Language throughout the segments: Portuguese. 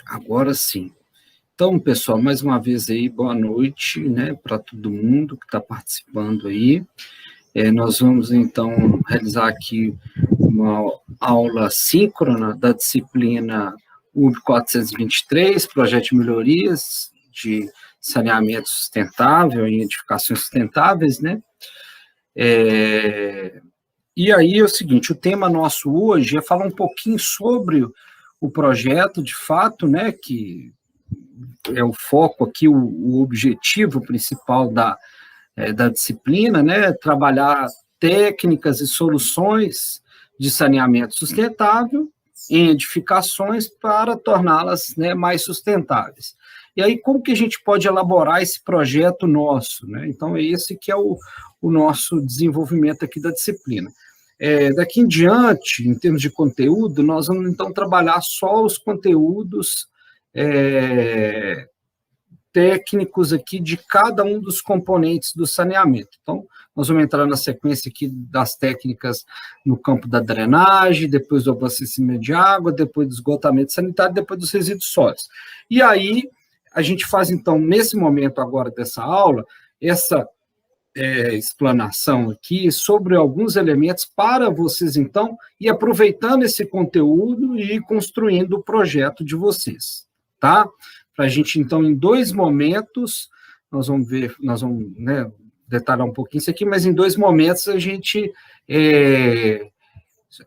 Agora sim. Então, pessoal, mais uma vez aí, boa noite, né, para todo mundo que está participando aí. Nós vamos, então, realizar aqui uma aula síncrona da disciplina UB 423, Projeto de Melhorias de Saneamento Sustentável e Edificações Sustentáveis, né? E aí é o seguinte, o tema nosso hoje é falar um pouquinho sobre o projeto, de fato, né, que é o foco aqui, o objetivo principal da disciplina, né, trabalhar técnicas e soluções de saneamento sustentável em edificações para torná-las, né, mais sustentáveis. E aí, como que a gente pode elaborar esse projeto nosso, né? Então, é esse que é o nosso desenvolvimento aqui da disciplina. Daqui em diante, em termos de conteúdo, nós vamos, então, trabalhar só os conteúdos técnicos aqui de cada um dos componentes do saneamento. Então, nós vamos entrar na sequência aqui das técnicas no campo da drenagem, depois do abastecimento de água, depois do esgotamento sanitário, depois dos resíduos sólidos. E aí, a gente faz, então, nesse momento agora dessa aula, essa explanação aqui sobre alguns elementos para vocês, então, ir aproveitando esse conteúdo e ir construindo o projeto de vocês, tá? Para a gente, então, em dois momentos, nós vamos ver, nós vamos, né, detalhar um pouquinho isso aqui, mas em dois momentos a gente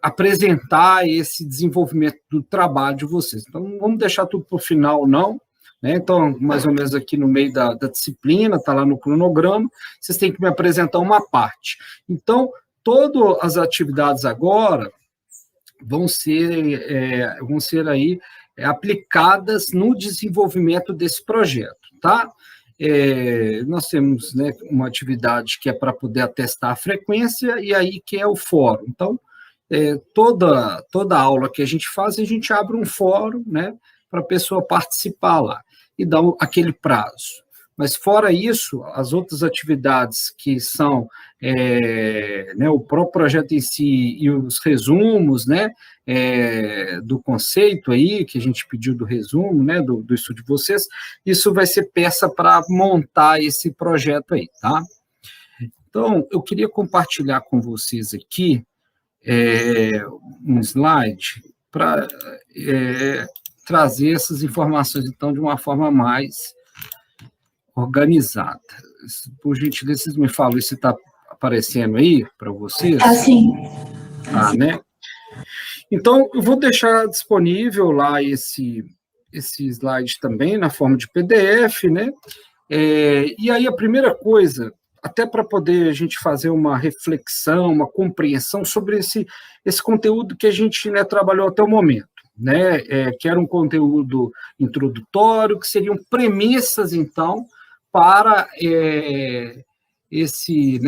apresentar esse desenvolvimento do trabalho de vocês. Então, não vamos deixar tudo para o final, não, né? Então, mais ou menos aqui no meio da disciplina, está lá no cronograma, vocês têm que me apresentar uma parte. Então, todas as atividades agora vão ser aí aplicadas no desenvolvimento desse projeto, tá? Nós temos, né, uma atividade que é para poder atestar a frequência, e aí que é o fórum. Então, toda aula que a gente faz, a gente abre um fórum, né, para a pessoa participar lá, e dá aquele prazo. Mas, fora isso, as outras atividades que são né, o próprio projeto em si e os resumos, né, do conceito aí, que a gente pediu do resumo, né, do estudo de vocês, isso vai ser peça para montar esse projeto aí, tá? Então, eu queria compartilhar com vocês aqui um slide para trazer essas informações, então, de uma forma mais organizada. Por gentileza, vocês me falam se está aparecendo aí para vocês? Sim. Né? Então, eu vou deixar disponível lá esse slide também, na forma de PDF, né? E aí, a primeira coisa, até para poder a gente fazer uma reflexão, uma compreensão sobre esse conteúdo que a gente, né, trabalhou até o momento, né? Que era um conteúdo introdutório, que seriam premissas, então, para esse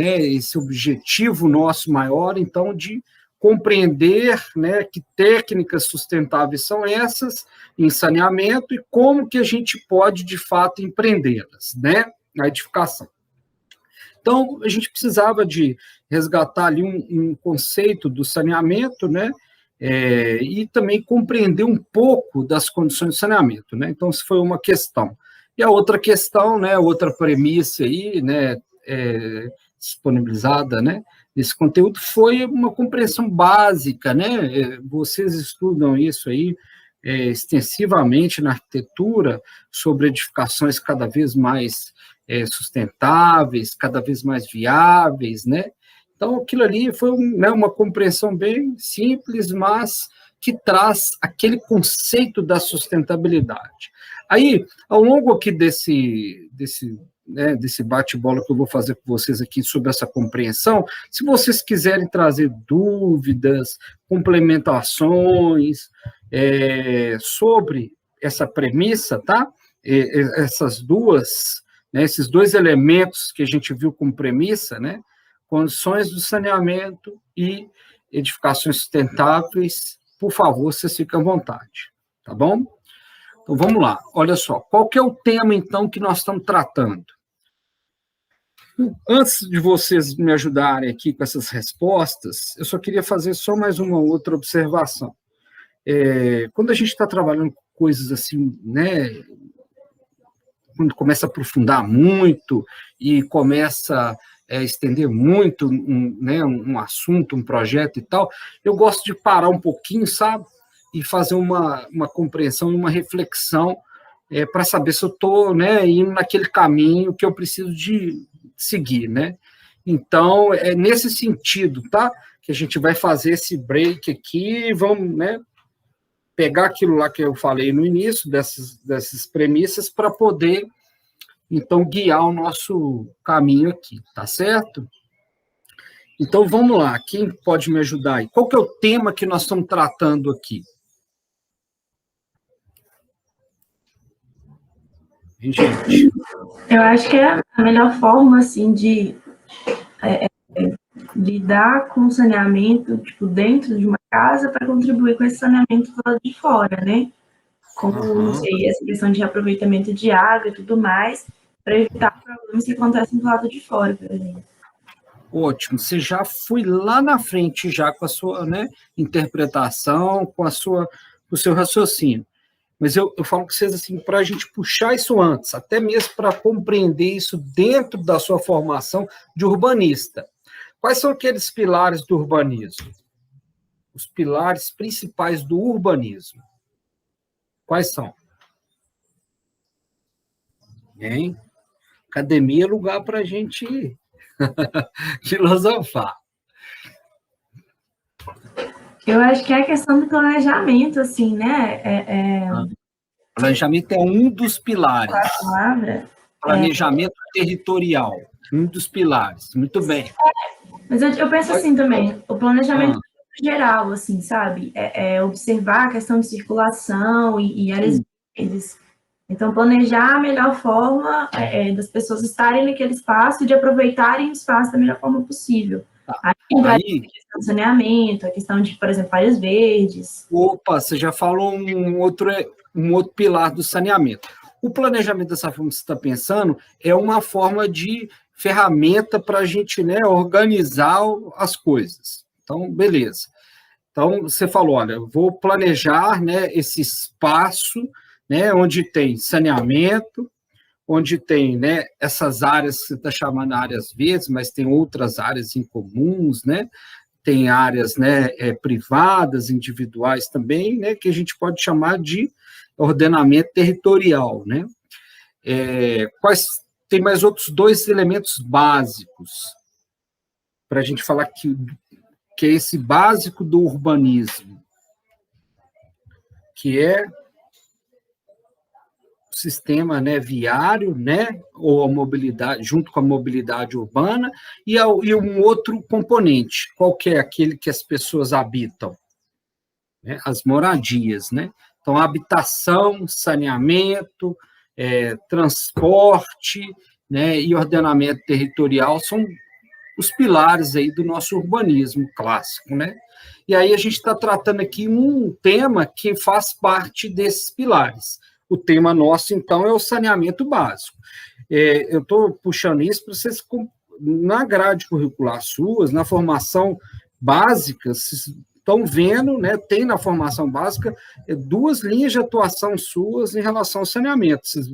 objetivo nosso maior, então, de compreender, né, que técnicas sustentáveis são essas em saneamento e como que a gente pode, de fato, empreendê-las, né, na edificação. Então, a gente precisava de resgatar ali um conceito do saneamento, né, e também compreender um pouco das condições de saneamento, né? Então, isso foi uma questão. E a outra questão, né, outra premissa aí, né, disponibilizada, né, nesse conteúdo foi uma compreensão básica, né? Vocês estudam isso aí extensivamente na arquitetura, sobre edificações cada vez mais sustentáveis, cada vez mais viáveis, né? Então, aquilo ali foi uma compreensão bem simples, mas que traz aquele conceito da sustentabilidade. Aí, ao longo aqui desse bate-bola que eu vou fazer com vocês aqui sobre essa compreensão, se vocês quiserem trazer dúvidas, complementações sobre essa premissa, tá? Essas duas, né, esses dois elementos que a gente viu como premissa, né? Condições do saneamento e edificações sustentáveis, por favor, vocês fiquem à vontade, tá bom? Então, vamos lá. Olha só, qual que é o tema, então, que nós estamos tratando? Antes de vocês me ajudarem aqui com essas respostas, eu só queria fazer só mais uma outra observação. quando a gente está trabalhando com coisas assim, né, quando começa a aprofundar muito e começa a estender muito um assunto, um projeto e tal, eu gosto de parar um pouquinho, sabe? E fazer uma compreensão e uma reflexão para saber se eu estou, né, indo naquele caminho que eu preciso de seguir, né? Então, é nesse sentido, tá? Que a gente vai fazer esse break aqui, vamos, né, pegar aquilo lá que eu falei no início, dessas premissas, para poder, então, guiar o nosso caminho aqui, tá certo? Então, vamos lá, quem pode me ajudar aí? Qual que é o tema que nós estamos tratando aqui? Hein, gente? Eu acho que é a melhor forma, assim, de lidar com o saneamento, tipo, dentro de uma casa para contribuir com esse saneamento do lado de fora, né? Como, não sei, essa questão de reaproveitamento de água e tudo mais, para evitar problemas que acontecem do lado de fora, por exemplo. Ótimo, você já foi lá na frente já com a sua, né, interpretação, com o seu raciocínio. Mas eu falo com vocês assim, para a gente puxar isso antes, até mesmo para compreender isso dentro da sua formação de urbanista. Quais são aqueles pilares do urbanismo? Os pilares principais do urbanismo. Quais são? Hein? Academia é lugar para a gente filosofar. Eu acho que é a questão do planejamento, assim, né? Planejamento é um dos pilares. A palavra. Planejamento territorial, um dos pilares. Muito bem. Mas eu penso assim também, o planejamento geral, assim, sabe? Observar a questão de circulação e áreas verdes. Então, planejar a melhor forma das pessoas estarem naquele espaço e de aproveitarem o espaço da melhor forma possível. Aí, a questão do saneamento, a questão de, por exemplo, áreas verdes. Opa, você já falou um outro pilar do saneamento. O planejamento dessa forma que você está pensando é uma forma de ferramenta para a gente, né, organizar as coisas. Então, beleza. Então, você falou, olha, eu vou planejar, né, esse espaço, né, onde tem saneamento, onde tem, né, essas áreas que você está chamando áreas verdes, mas tem outras áreas incomuns, né? Tem áreas, né, privadas, individuais também, né, que a gente pode chamar de ordenamento territorial, né? Tem mais outros dois elementos básicos para a gente falar que é esse básico do urbanismo, que é o sistema, né, viário, né, ou a mobilidade, junto com a mobilidade urbana, e um outro componente, qual que é aquele que as pessoas habitam? Né, as moradias, né? Então, habitação, saneamento, transporte, né, e ordenamento territorial são os pilares aí do nosso urbanismo clássico, né? E aí a gente está tratando aqui um tema que faz parte desses pilares. O tema nosso, então, é o saneamento básico. Eu estou puxando isso para vocês, na grade curricular suas, na formação básica, vocês estão vendo, né, tem na formação básica duas linhas de atuação suas em relação ao saneamento. Vocês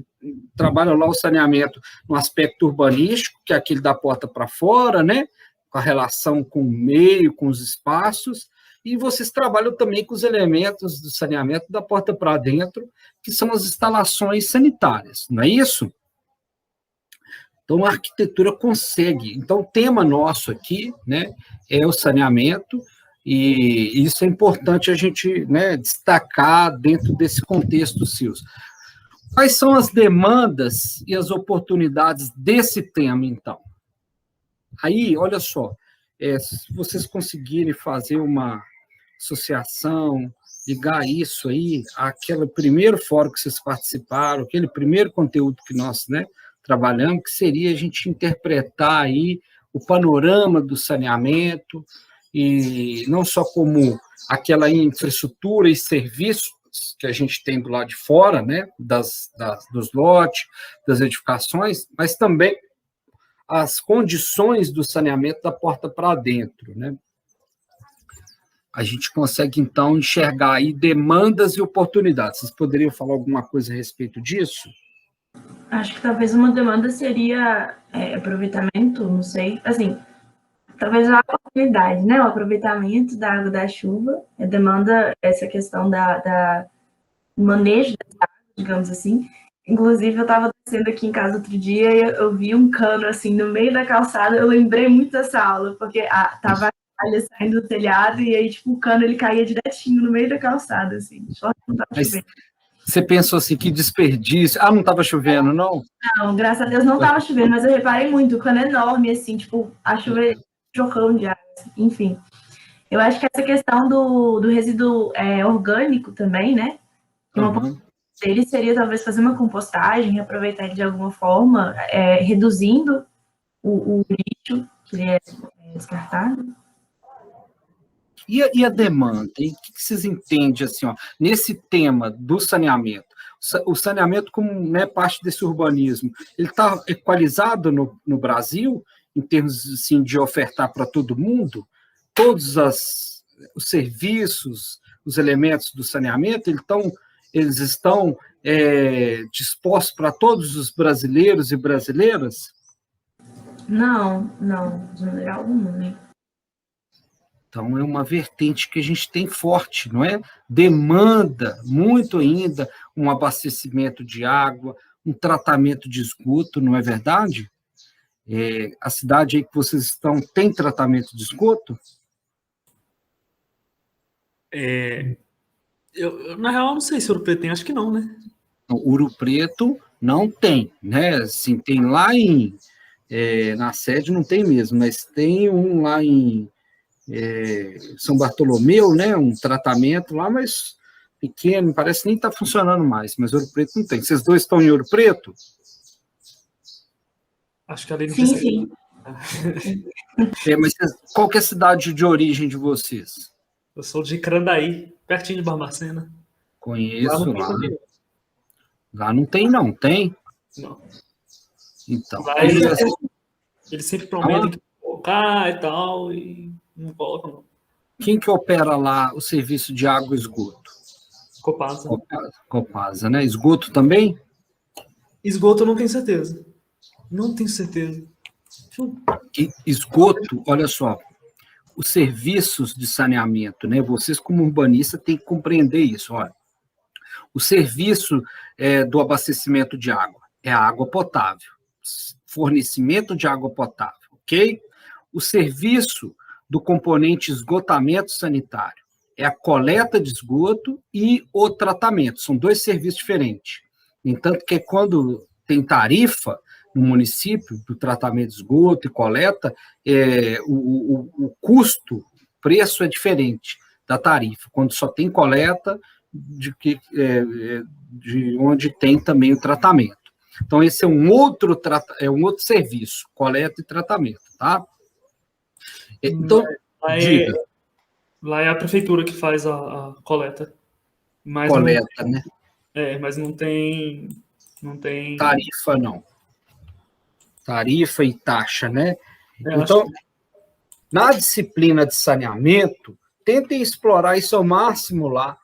trabalham lá o saneamento no aspecto urbanístico, que é aquele da porta para fora, né, com a relação com o meio, com os espaços, e vocês trabalham também com os elementos do saneamento da porta para dentro, que são as instalações sanitárias, não é isso? Então, a arquitetura consegue. Então, o tema nosso aqui, né, é o saneamento, e isso é importante a gente, né, destacar dentro desse contexto, Silvio. Quais são as demandas e as oportunidades desse tema, então? Aí, olha só, se vocês conseguirem fazer uma associação, ligar isso aí àquele primeiro fórum que vocês participaram, aquele primeiro conteúdo que nós, né, trabalhamos, que seria a gente interpretar aí o panorama do saneamento, e não só como aquela infraestrutura e serviços que a gente tem do lado de fora, né, dos lotes, das edificações, mas também as condições do saneamento da porta para dentro, né? a gente consegue, então, enxergar aí demandas e oportunidades. Vocês poderiam falar alguma coisa a respeito disso? Acho que talvez uma demanda seria aproveitamento, não sei, assim, talvez a oportunidade, né? O aproveitamento da água da chuva, demanda essa questão da manejo das águas, digamos assim. Inclusive, eu estava descendo aqui em casa outro dia e eu vi um cano, assim, no meio da calçada. Eu lembrei muito dessa aula, porque tava a palha saindo do telhado e aí, tipo, o cano, ele caía direitinho no meio da calçada, assim. Só que não estava chovendo. Você pensou assim, que desperdício. Ah, não estava chovendo, não? Não, graças a Deus não estava chovendo, mas eu reparei muito, o cano é enorme, assim, tipo, a chuva é jorrão de água, assim. Enfim. Eu acho que essa questão do resíduo orgânico também, né? Uma dele seria talvez fazer uma compostagem, aproveitar ele de alguma forma, reduzindo o lixo que ele é descartado. E a demanda? E o que vocês entendem assim, ó, nesse tema do saneamento? O saneamento como, né, parte desse urbanismo, ele está equalizado no Brasil, em termos assim, de ofertar para todo mundo? Todos os serviços, os elementos do saneamento, eles estão dispostos para todos os brasileiros e brasileiras? Não, de maneira alguma, né? Então, é uma vertente que a gente tem forte, não é? Demanda muito ainda um abastecimento de água, um tratamento de esgoto, não é verdade? A cidade aí que vocês estão tem tratamento de esgoto? Na real, não sei se Ouro Preto tem, acho que não, né? Ouro Preto não tem, né? Assim, tem lá na sede não tem mesmo, mas tem um lá em São Bartolomeu, né? Um tratamento lá, mas pequeno, parece nem está funcionando mais, mas Ouro Preto não tem. Vocês dois estão em Ouro Preto? Acho que ali não tem. Sim. Mas qual que é a cidade de origem de vocês? Eu sou de Crandaí, pertinho de Barbacena. Conheço lá. Lá não tem, não. Tem? Não. Então. Lá eles sempre prometem que vão colocar e tal, e não colocam, não. Quem que opera lá o serviço de água e esgoto? Copasa. Copasa, né? Esgoto também? Esgoto eu não tenho certeza. Não tenho certeza. Esgoto, olha só, os serviços de saneamento, né? Vocês, como urbanista, têm que compreender isso. Olha, o serviço do abastecimento de água é a água potável, fornecimento de água potável, ok? O serviço do componente esgotamento sanitário é a coleta de esgoto e o tratamento. São dois serviços diferentes. Entanto, que quando tem tarifa no município do tratamento de esgoto e coleta, o custo, preço é diferente da tarifa, quando só tem coleta, de onde tem também o tratamento. Então, esse é um outro serviço, coleta e tratamento, tá? Então, diga. Lá é a prefeitura que faz a coleta. Mas coleta, né? Mas não tem tarifa, não. Tarifa e taxa, né? Então, na disciplina de saneamento, tentem explorar isso ao máximo lá,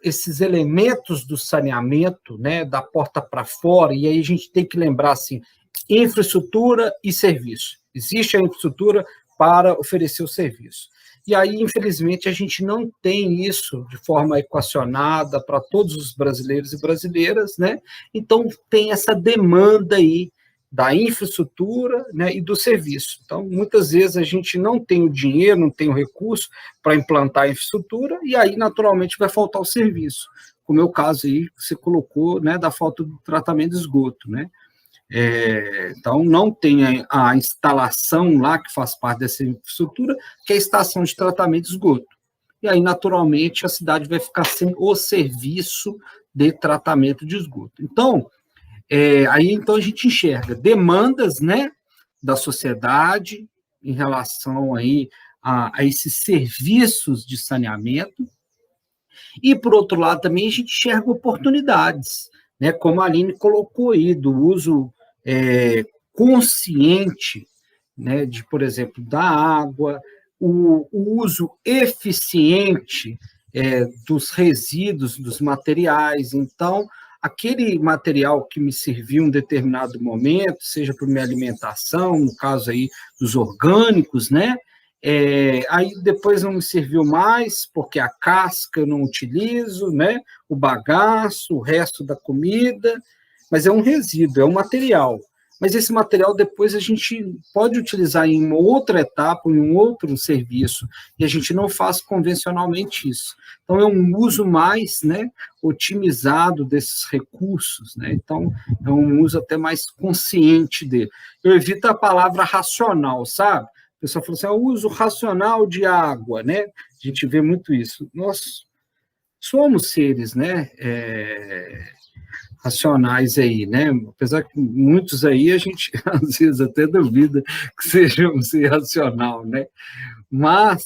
esses elementos do saneamento, né, da porta para fora, e aí a gente tem que lembrar, assim, infraestrutura e serviço. Existe a infraestrutura para oferecer o serviço. E aí, infelizmente, a gente não tem isso de forma equacionada para todos os brasileiros e brasileiras, né? Então, tem essa demanda aí da infraestrutura, né, e do serviço. Então, muitas vezes a gente não tem o dinheiro, não tem o recurso para implantar a infraestrutura, e aí, naturalmente, vai faltar o serviço. Como é o caso aí que você colocou, né, da falta do tratamento de esgoto, né? Então, não tem a instalação lá que faz parte dessa infraestrutura, que é a estação de tratamento de esgoto. E aí, naturalmente, a cidade vai ficar sem o serviço de tratamento de esgoto. Então, então a gente enxerga demandas, né, da sociedade em relação aí a esses serviços de saneamento, e, por outro lado, também a gente enxerga oportunidades, né, como a Aline colocou aí, do uso consciente, né, por exemplo, da água, o uso eficiente dos resíduos, dos materiais. Então, aquele material que me serviu em um determinado momento, seja para minha alimentação, no caso aí dos orgânicos, né? Aí depois não me serviu mais, porque a casca eu não utilizo, né? O bagaço, o resto da comida, mas é um resíduo, é um material. Mas esse material depois a gente pode utilizar em uma outra etapa, em um outro serviço, e a gente não faz convencionalmente isso. Então, é um uso mais, né, otimizado desses recursos, né? Então, é um uso até mais consciente dele. Eu evito a palavra racional, sabe? O pessoal fala assim, o uso racional de água, né? A gente vê muito isso. Nós somos seres, né, racionais aí, né? Apesar que muitos aí a gente às vezes até duvida que sejam irracional, né? Mas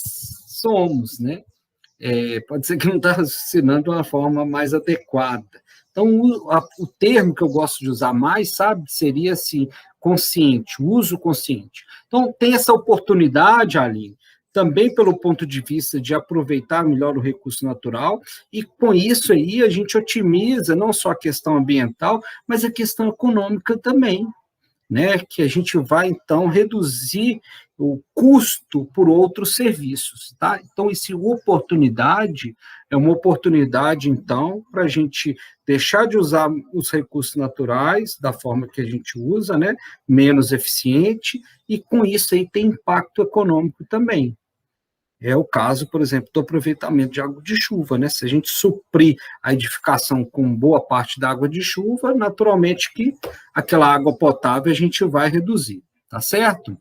somos, né? Pode ser que não está raciocinando de uma forma mais adequada. Então, o termo que eu gosto de usar mais, sabe, seria assim, consciente, uso consciente. Então, tem essa oportunidade, Aline, também pelo ponto de vista de aproveitar melhor o recurso natural, e com isso aí a gente otimiza não só a questão ambiental, mas a questão econômica também, né? Que a gente vai, então, reduzir o custo por outros serviços, tá? Então, essa oportunidade é uma oportunidade, então, para a gente deixar de usar os recursos naturais da forma que a gente usa, né? Menos eficiente, e com isso aí tem impacto econômico também. É o caso, por exemplo, do aproveitamento de água de chuva, né? Se a gente suprir a edificação com boa parte da água de chuva, naturalmente que aquela água potável a gente vai reduzir, tá certo?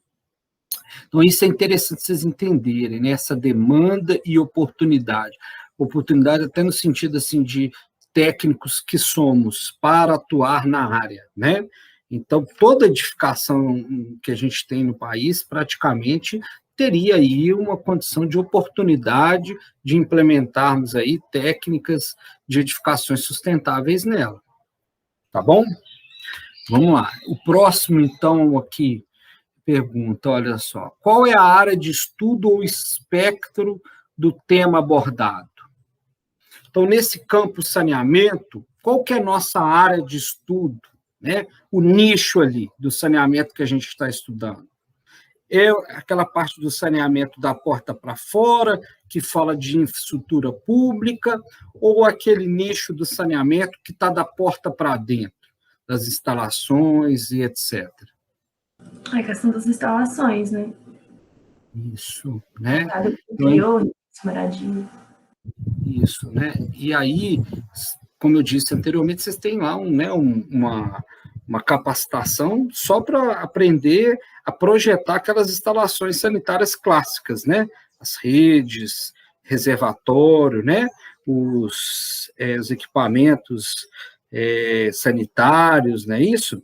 Então, isso é interessante vocês entenderem, né? Essa demanda e oportunidade. Oportunidade até no sentido, assim, de técnicos que somos para atuar na área, né? Então, toda edificação que a gente tem no país, praticamente, teria aí uma condição de oportunidade de implementarmos aí técnicas de edificações sustentáveis nela. Tá bom? Vamos lá. O próximo, então, aqui, pergunta, olha só, qual é a área de estudo ou espectro do tema abordado? Então, nesse campo saneamento, qual que é a nossa área de estudo, né? O nicho ali do saneamento que a gente está estudando? É aquela parte do saneamento da porta para fora, que fala de infraestrutura pública, ou aquele nicho do saneamento que está da porta para dentro, das instalações e etc. É a questão das instalações, né? Isso, né? Interior, moradia. Isso, né? E aí, como eu disse anteriormente, vocês têm lá uma capacitação só para aprender a projetar aquelas instalações sanitárias clássicas, né? As redes, reservatório, né? Os equipamentos sanitários, não é isso?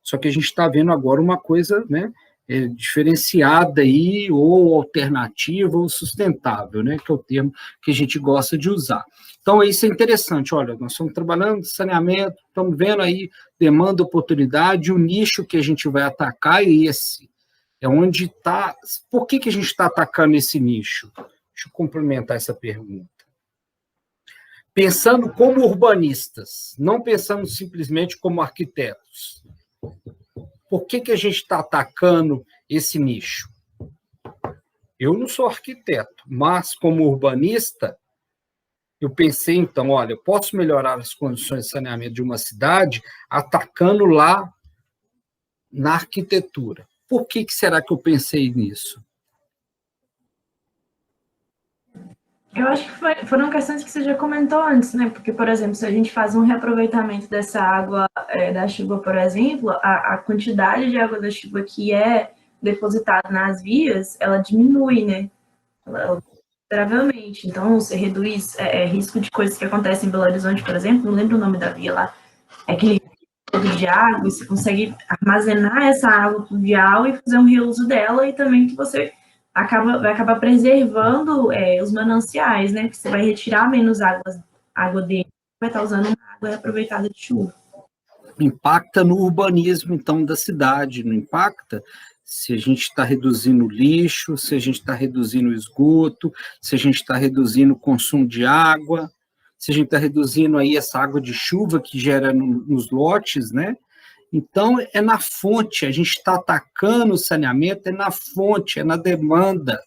Só que a gente está vendo agora uma coisa, né? Diferenciada aí, ou alternativa, ou sustentável, né? Que é o termo que a gente gosta de usar. Então, isso é interessante. Olha, nós estamos trabalhando em saneamento, estamos vendo aí demanda, oportunidade, o nicho que a gente vai atacar é esse. É onde está... Por que a gente está atacando esse nicho? Deixa eu complementar essa pergunta. Pensando como urbanistas, não pensando simplesmente como arquitetos. Por que a gente está atacando esse nicho? Eu não sou arquiteto, mas como urbanista, eu pensei, então, olha, eu posso melhorar as condições de saneamento de uma cidade atacando lá na arquitetura. Por que será que eu pensei nisso? Eu acho que foram questões que você já comentou antes, né? Porque, por exemplo, se a gente faz um reaproveitamento dessa água da chuva, por exemplo, a quantidade de água da chuva que é depositada nas vias, ela diminui, né? Consideravelmente. Então, você reduz risco de coisas que acontecem em Belo Horizonte, por exemplo, não lembro o nome da via lá, é aquele de água, e você consegue armazenar essa água pluvial e fazer um reuso dela, e também que você vai acabar preservando os mananciais, né? Porque você vai retirar menos água dele, vai estar usando uma água aproveitada de chuva. Impacta no urbanismo, então, da cidade, não impacta? se a gente está reduzindo o lixo, se a gente está reduzindo o esgoto, se a gente está reduzindo o consumo de água, se a gente está reduzindo aí essa água de chuva que gera nos lotes, né? Então, é na fonte, a gente está atacando o saneamento, é na fonte, é na demanda.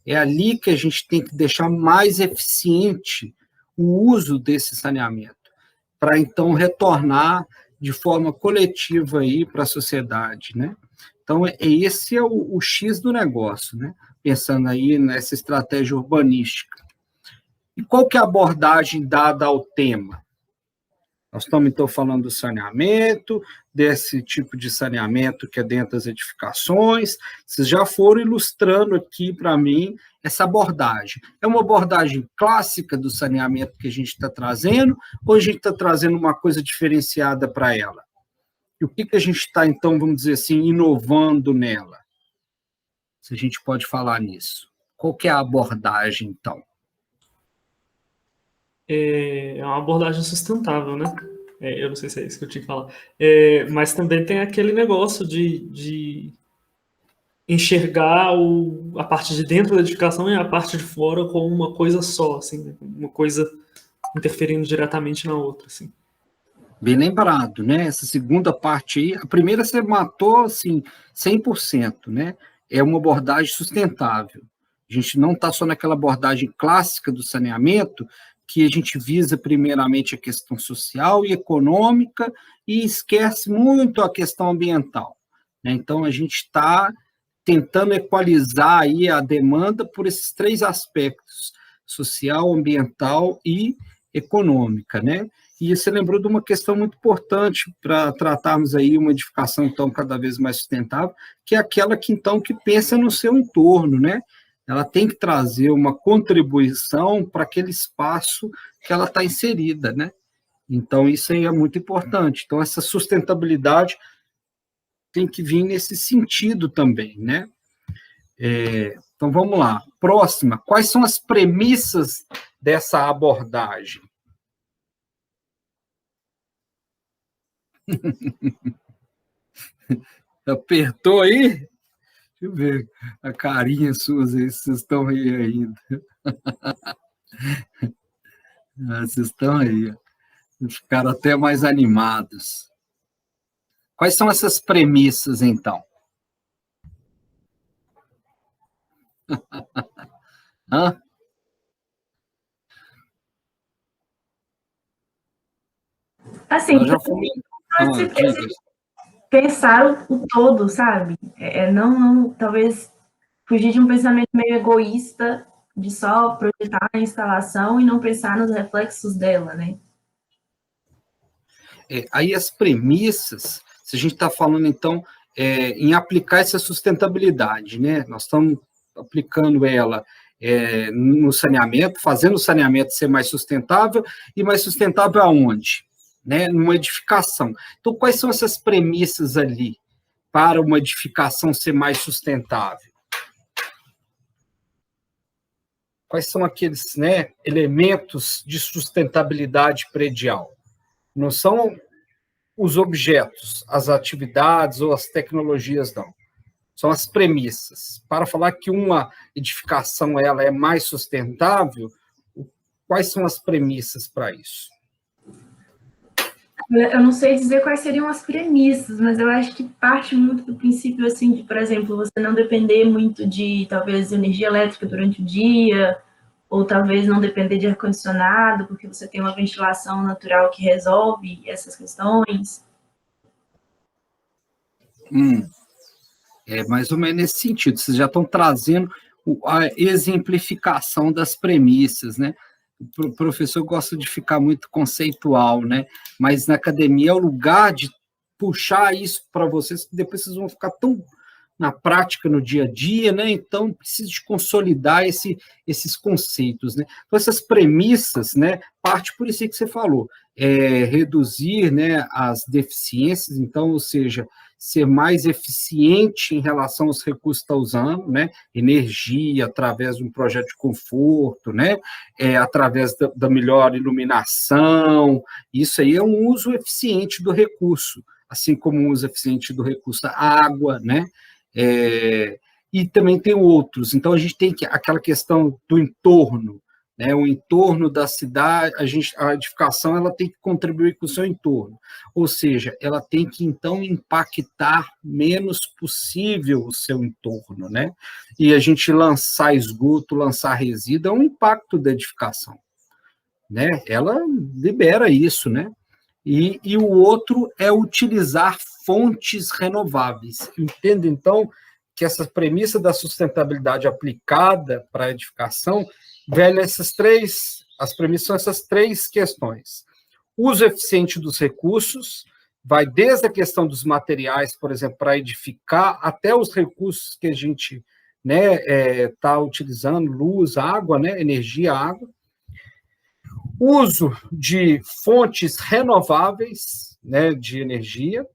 É ali que a gente tem que deixar mais eficiente o uso desse saneamento, para então retornar de forma coletiva aí para a sociedade, né? Então, esse é o X do negócio, né? Pensando aí nessa estratégia urbanística. E qual que é a abordagem dada ao tema? Nós estamos, então, falando do saneamento, desse tipo de saneamento que é dentro das edificações. Vocês já foram ilustrando aqui para mim essa abordagem. É uma abordagem clássica do saneamento que a gente está trazendo, ou a gente está trazendo uma coisa diferenciada para ela? E o que a gente está, então, vamos dizer assim, inovando nela? Se a gente pode falar nisso. Qual que é a abordagem, então? É uma abordagem sustentável, né? Eu não sei se é isso que eu tinha que falar. Mas também tem aquele negócio de enxergar a parte de dentro da edificação e a parte de fora como uma coisa só, assim, uma coisa interferindo diretamente na outra, assim. Bem lembrado, né? Essa segunda parte aí, a primeira você matou, assim, 100%, né? É uma abordagem sustentável. A gente não está só naquela abordagem clássica do saneamento, que a gente visa primeiramente a questão social e econômica e esquece muito a questão ambiental, né? Então, a gente está tentando equalizar aí a demanda por esses três aspectos, social, ambiental e econômica, né? E você lembrou de uma questão muito importante para tratarmos aí uma edificação, então, cada vez mais sustentável, que é aquela que, então, que pensa no seu entorno, né? Ela tem que trazer uma contribuição para aquele espaço que ela está inserida, né? Então, isso aí é muito importante. Então, essa sustentabilidade tem que vir nesse sentido também, né? Então, vamos lá. Próxima. Quais são as premissas dessa abordagem? Apertou aí? Deixa eu ver a carinha suas aí, vocês estão aí ainda. Vocês estão aí, ficaram até mais animados. Quais são essas premissas, então? Hã? Assim, Nós já fomos... pensar o todo, sabe? Não, talvez fugir de um pensamento meio egoísta de só projetar a instalação e não pensar nos reflexos dela, né? Aí as premissas, se a gente está falando, então, em aplicar essa sustentabilidade, né? Nós estamos aplicando ela no saneamento, fazendo o saneamento ser mais sustentável, e mais sustentável aonde? Né? Numa edificação. Então, quais são essas premissas ali para uma edificação ser mais sustentável? Quais são aqueles, né, elementos de sustentabilidade predial? Não são os objetos, as atividades ou as tecnologias, não. São as premissas. Para falar que uma edificação ela é mais sustentável, quais são as premissas para isso? Eu não sei dizer quais seriam as premissas, mas eu acho que parte muito do princípio, assim, de, por exemplo, você não depender muito de, talvez, energia elétrica durante o dia, ou talvez não depender de ar-condicionado, porque você tem uma ventilação natural que resolve essas questões. É mais ou menos nesse sentido. Vocês já estão trazendo a exemplificação das premissas, né? O professor gosta de ficar muito conceitual, né? Mas na academia é o lugar de puxar isso para vocês, que depois vocês vão ficar tão na prática, no dia a dia, né? Então, precisa de consolidar esses conceitos, né? Então, essas premissas, né? Parte por isso que você falou, reduzir, né, as deficiências, então, ou seja, ser mais eficiente em relação aos recursos que está usando, né? Energia, através de um projeto de conforto, né? Através da melhor iluminação, isso aí é um uso eficiente do recurso, assim como um uso eficiente do recurso da água, né? E também tem outros. Então, a gente tem aquela questão do entorno, né? O entorno da cidade, a edificação ela tem que contribuir com o seu entorno, ou seja, ela tem que, então, impactar menos possível o seu entorno, né? E a gente lançar esgoto, lançar resíduo, é um impacto da edificação, né? Ela libera isso, né? E o outro é utilizar fontes renováveis. Entende, então, que essa premissa da sustentabilidade aplicada para a edificação vem as premissas são essas três questões. Uso eficiente dos recursos, vai desde a questão dos materiais, por exemplo, para edificar, até os recursos que a gente está utilizando, luz, água, né, energia, água. Uso de fontes renováveis, né, de energia,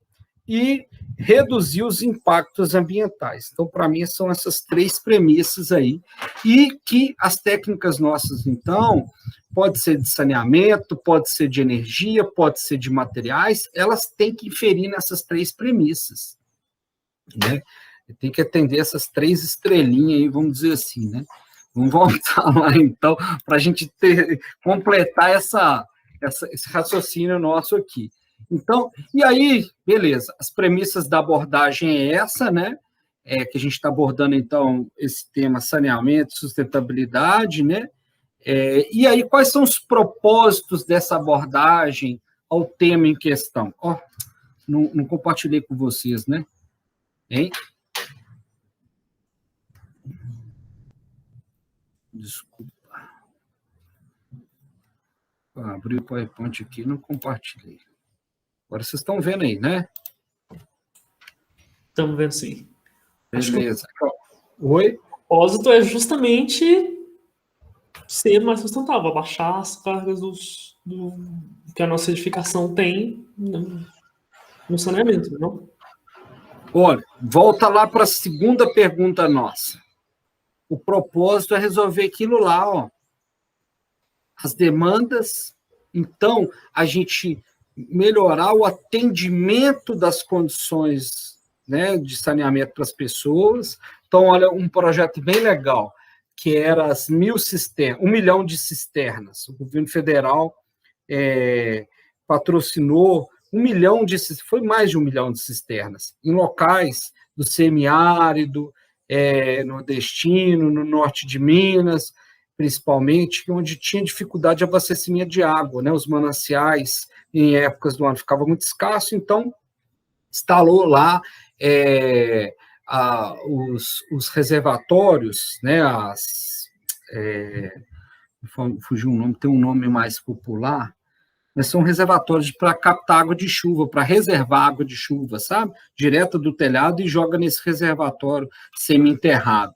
e reduzir os impactos ambientais. Então, para mim, são essas três premissas aí, e que as técnicas nossas, então, pode ser de saneamento, pode ser de energia, pode ser de materiais, elas têm que inferir nessas três premissas, né? Tem que atender essas três estrelinhas aí, vamos dizer assim, né? Vamos voltar lá, então, para a gente completar esse raciocínio nosso aqui. Então, e aí, beleza, as premissas da abordagem é essa, né? Que a gente está abordando, então, esse tema saneamento, sustentabilidade, né? E aí, quais são os propósitos dessa abordagem ao tema em questão? Não compartilhei com vocês, né? Hein? Desculpa. Abri o PowerPoint aqui e não compartilhei. Agora vocês estão vendo aí, né? Estamos vendo, sim. Beleza. Oi? O propósito é justamente ser mais sustentável, abaixar as cargas que a nossa edificação tem no saneamento, não? Olha, volta lá para a segunda pergunta nossa. O propósito é resolver aquilo lá, ó. As demandas, então, a gente melhorar o atendimento das condições, né, de saneamento para as pessoas. Então, olha, um projeto bem legal, que era as 1.000 cisternas, 1 milhão de cisternas. O governo federal patrocinou 1 milhão foi mais de 1 milhão de cisternas, em locais do semiárido, nordestino, no norte de Minas, principalmente, onde tinha dificuldade de abastecimento de água, né? Os mananciais, em épocas do ano, ficava muito escasso, então instalou lá os reservatórios, né? Fugiu um nome, tem um nome mais popular, mas são reservatórios para captar água de chuva, para reservar água de chuva, sabe? Direto do telhado e joga nesse reservatório semi-enterrado.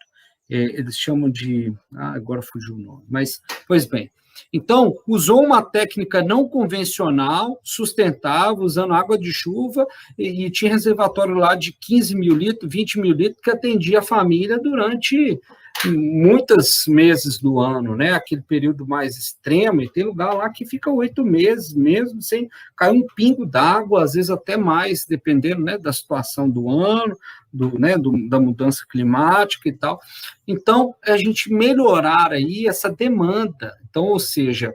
Eles chamam de... agora fugiu o nome. Mas, pois bem, então, usou uma técnica não convencional, sustentável, usando água de chuva, e tinha reservatório lá de 15 mil litros, 20 mil litros, que atendia a família durante muitos meses do ano, né? Aquele período mais extremo, e tem lugar lá que fica 8 meses mesmo, sem cair um pingo d'água, às vezes até mais, dependendo, né, da situação do ano, da mudança climática e tal. Então, a gente melhorar aí essa demanda, então, ou seja,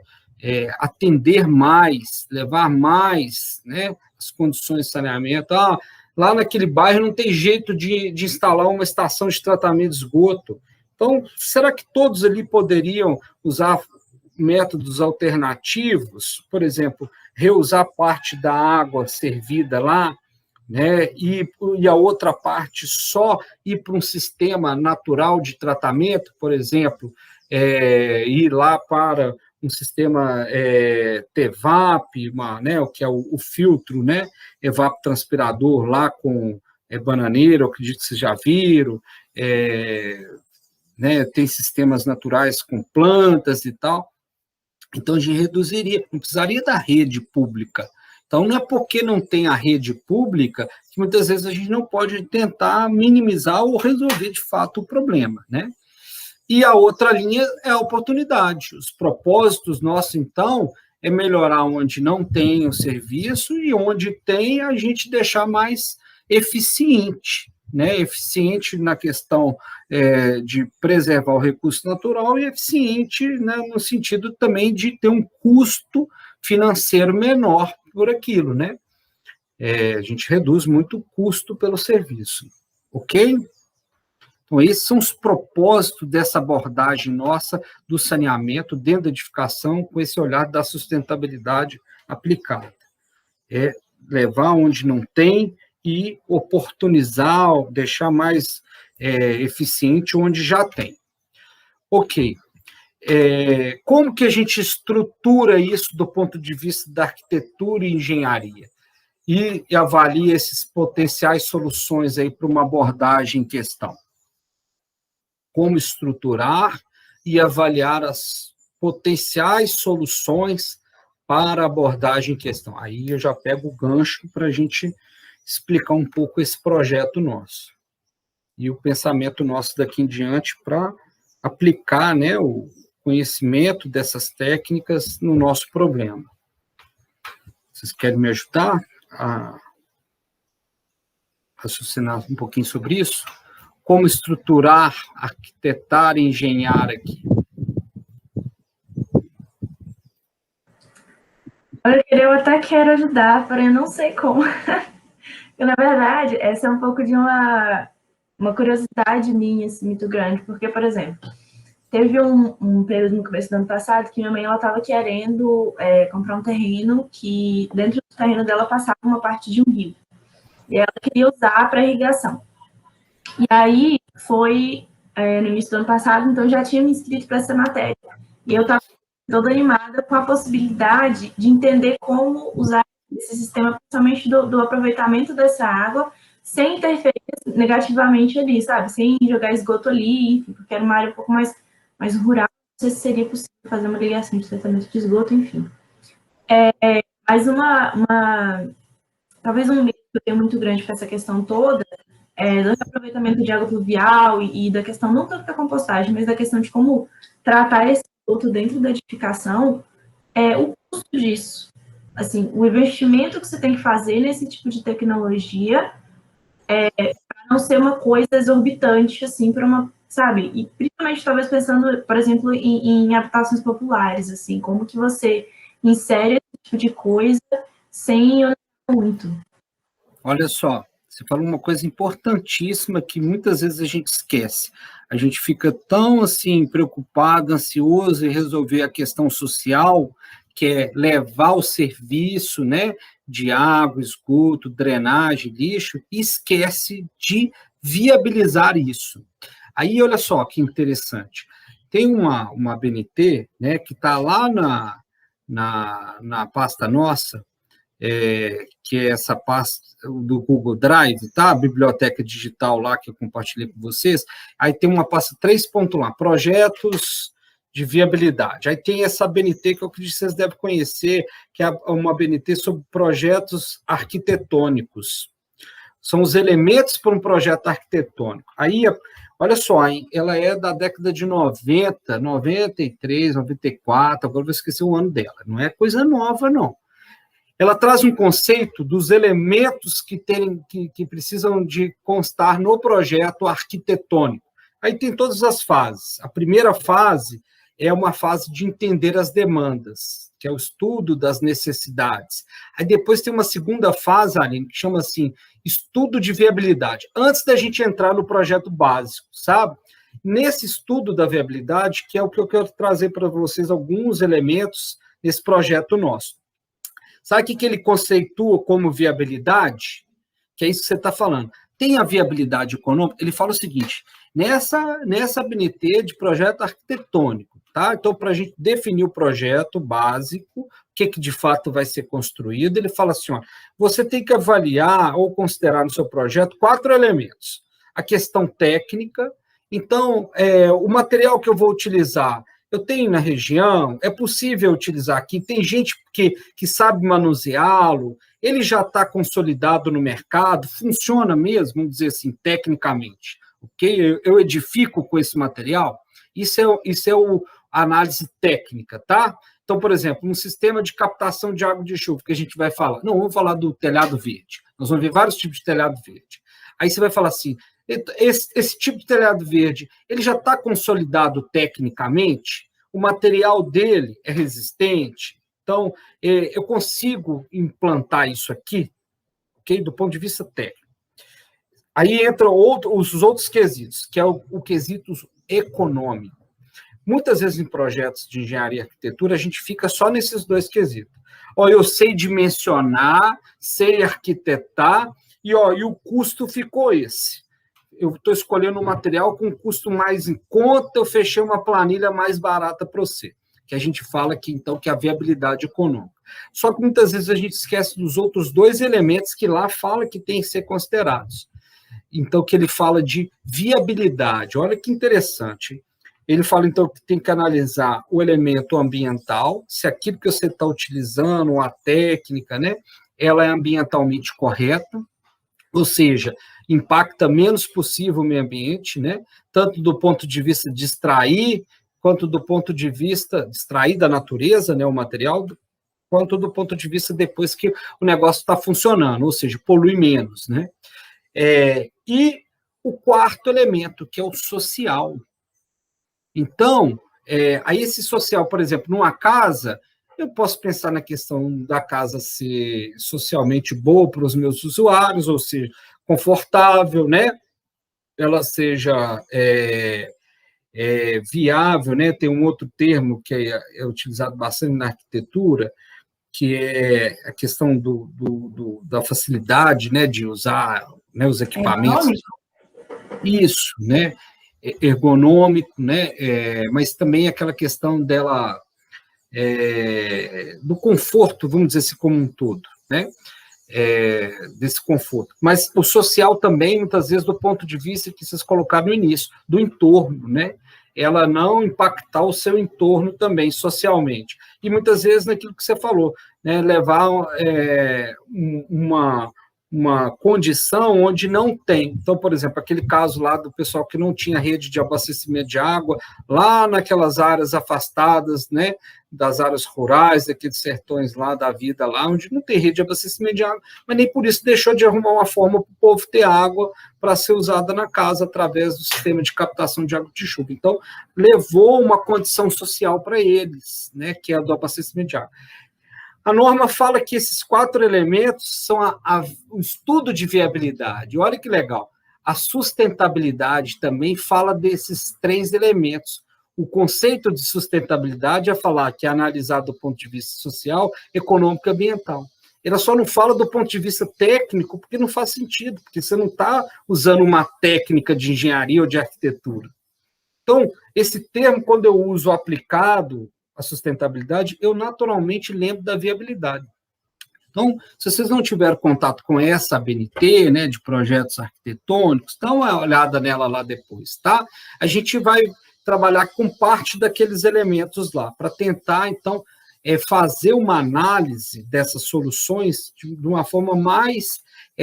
atender mais, levar mais, né, as condições de saneamento. Lá naquele bairro não tem jeito de instalar uma estação de tratamento de esgoto. Então, será que todos ali poderiam usar métodos alternativos? Por exemplo, reusar parte da água servida lá, né? E a outra parte só ir para um sistema natural de tratamento, por exemplo, ir lá para um sistema TEVAP, né, o que é o filtro, né, evapotranspirador lá com bananeira, eu acredito que vocês já viram, né, tem sistemas naturais com plantas e tal. Então, a gente reduziria, não precisaria da rede pública. Então, não é porque não tem a rede pública que muitas vezes a gente não pode tentar minimizar ou resolver de fato o problema, né? E a outra linha é a oportunidade. Os propósitos nossos, então, é melhorar onde não tem o serviço e onde tem a gente deixar mais eficiente, né, eficiente na questão de preservar o recurso natural e eficiente, né, no sentido também de ter um custo financeiro menor por aquilo, né? A gente reduz muito o custo pelo serviço, ok? Então, esses são os propósitos dessa abordagem nossa do saneamento dentro da edificação, com esse olhar da sustentabilidade aplicada. É levar onde não tem e oportunizar, deixar mais eficiente onde já tem. Ok. Como que a gente estrutura isso do ponto de vista da arquitetura e engenharia? E avalia esses potenciais soluções aí para uma abordagem em questão? Como estruturar e avaliar as potenciais soluções para a abordagem em questão. Aí eu já pego o gancho para a gente explicar um pouco esse projeto nosso. E o pensamento nosso daqui em diante para aplicar, né, o conhecimento dessas técnicas no nosso problema. Vocês querem me ajudar a raciocinar um pouquinho sobre isso? Como estruturar, arquitetar e engenhar aqui? Olha, eu até quero ajudar, porém eu não sei como. Na verdade, essa é um pouco de uma curiosidade minha, assim, muito grande, porque, por exemplo, teve um período no começo do ano passado que minha mãe estava querendo comprar um terreno que, dentro do terreno dela, passava uma parte de um rio. E ela queria usar para irrigação. E aí, foi no início do ano passado, então eu já tinha me inscrito para essa matéria. E eu estava toda animada com a possibilidade de entender como usar esse sistema, principalmente do aproveitamento dessa água, sem interferir negativamente ali, sabe? Sem jogar esgoto ali, porque era uma área um pouco mais rural, não sei se seria possível fazer uma ligação de tratamento de esgoto, enfim. Mas talvez um medo que eu tenho muito grande para essa questão toda do aproveitamento de água pluvial e da questão não tanto da compostagem, mas da questão de como tratar esse esgoto dentro da edificação, o custo disso. Assim, o investimento que você tem que fazer nesse tipo de tecnologia para não ser uma coisa exorbitante, assim, para uma, sabe? E principalmente, talvez, pensando, por exemplo, em habitações populares, assim, como que você insere esse tipo de coisa sem onerar muito. Olha só, você falou uma coisa importantíssima que muitas vezes a gente esquece. A gente fica tão, assim, preocupado, ansioso em resolver a questão social, que é levar o serviço, né, de água, esgoto, drenagem, lixo, e esquece de viabilizar isso. Aí, olha só que interessante. Tem uma BNT, né, que está lá na pasta nossa, que é essa pasta do Google Drive, tá? A biblioteca digital lá que eu compartilhei com vocês. Aí tem uma pasta 3 lá, projetos de viabilidade. Aí tem essa BNT que eu acredito que vocês devem conhecer, que é uma BNT sobre projetos arquitetônicos. São os elementos para um projeto arquitetônico. Aí, olha só, hein? Ela é da década de 90, 93, 94, agora eu vou esquecer o ano dela. Não é coisa nova, não. Ela traz um conceito dos elementos que precisam de constar no projeto arquitetônico. Aí tem todas as fases. A primeira fase é uma fase de entender as demandas, que é o estudo das necessidades. Aí depois tem uma segunda fase, Aline, que chama assim, estudo de viabilidade, antes da gente entrar no projeto básico, sabe? Nesse estudo da viabilidade, que é o que eu quero trazer para vocês alguns elementos nesse projeto nosso. Sabe o que ele conceitua como viabilidade? Que é isso que você está falando. Tem a viabilidade econômica? Ele fala o seguinte, nessa BNT de projeto arquitetônico, tá? Então, para a gente definir o projeto básico, o que de fato vai ser construído, ele fala assim, ó, você tem que avaliar ou considerar no seu projeto 4 elementos. A questão técnica, então, o material que eu vou utilizar, eu tenho na região, é possível utilizar aqui, tem gente que sabe manuseá-lo, ele já está consolidado no mercado, funciona mesmo, vamos dizer assim, tecnicamente, ok? Eu edifico com esse material, isso é a análise técnica, tá? Então, por exemplo, um sistema de captação de água de chuva, que a gente vai falar, não, vamos falar do telhado verde, nós vamos ver vários tipos de telhado verde. Aí você vai falar assim, esse tipo de telhado verde, ele já está consolidado tecnicamente? O material dele é resistente? Então, eu consigo implantar isso aqui, okay, do ponto de vista técnico. Aí entram os outros quesitos, que é o quesito econômico. Muitas vezes em projetos de engenharia e arquitetura, a gente fica só nesses dois quesitos. Eu sei dimensionar, sei arquitetar, e o custo ficou esse. Eu estou escolhendo um material com custo mais em conta, eu fechei uma planilha mais barata para você, que a gente fala que, então, que é a viabilidade econômica. Só que muitas vezes a gente esquece dos outros dois elementos que lá fala que tem que ser considerados. Então, que ele fala de viabilidade. Olha que interessante. Ele fala, então, que tem que analisar o elemento ambiental, se aquilo que você está utilizando, a técnica, né, ela é ambientalmente correta, ou seja, impacta menos possível o meio ambiente, né, tanto do ponto de vista de extrair, quanto do ponto de vista de extrair da natureza, né, o material, quanto do ponto de vista depois que o negócio está funcionando, ou seja, polui menos, né. E o quarto elemento, que é o social. Então, aí esse social, por exemplo, numa casa, eu posso pensar na questão da casa ser socialmente boa para os meus usuários, ou seja, confortável, né? Ela seja viável, né? Tem um outro termo que é utilizado bastante na arquitetura, que é a questão da facilidade, né, de usar, né, os equipamentos. Isso, né? Ergonômico, né? Mas também aquela questão dela, do conforto, vamos dizer assim, como um todo, né? Desse conforto. Mas o social também, muitas vezes, do ponto de vista que vocês colocaram no início, do entorno, né? Ela não impactar o seu entorno também, socialmente. E muitas vezes naquilo que você falou, né? Levar uma condição onde não tem. Então, por exemplo, aquele caso lá do pessoal que não tinha rede de abastecimento de água, lá naquelas áreas afastadas, né, das áreas rurais, daqueles sertões lá da vida, lá onde não tem rede de abastecimento de água, mas nem por isso deixou de arrumar uma forma para o povo ter água para ser usada na casa através do sistema de captação de água de chuva. Então, levou uma condição social para eles, né, que é a do abastecimento de água. A norma fala que esses 4 elementos são o estudo de viabilidade. Olha que legal. A sustentabilidade também fala desses 3 elementos. O conceito de sustentabilidade é falar que é analisado do ponto de vista social, econômico e ambiental. Ela só não fala do ponto de vista técnico, porque não faz sentido, porque você não está usando uma técnica de engenharia ou de arquitetura. Então, esse termo, quando eu uso aplicado a sustentabilidade, eu naturalmente lembro da viabilidade. Então, se vocês não tiveram contato com essa ABNT, né, de projetos arquitetônicos, dá uma olhada nela lá depois, tá? A gente vai trabalhar com parte daqueles elementos lá, para tentar, então, fazer uma análise dessas soluções de uma forma mais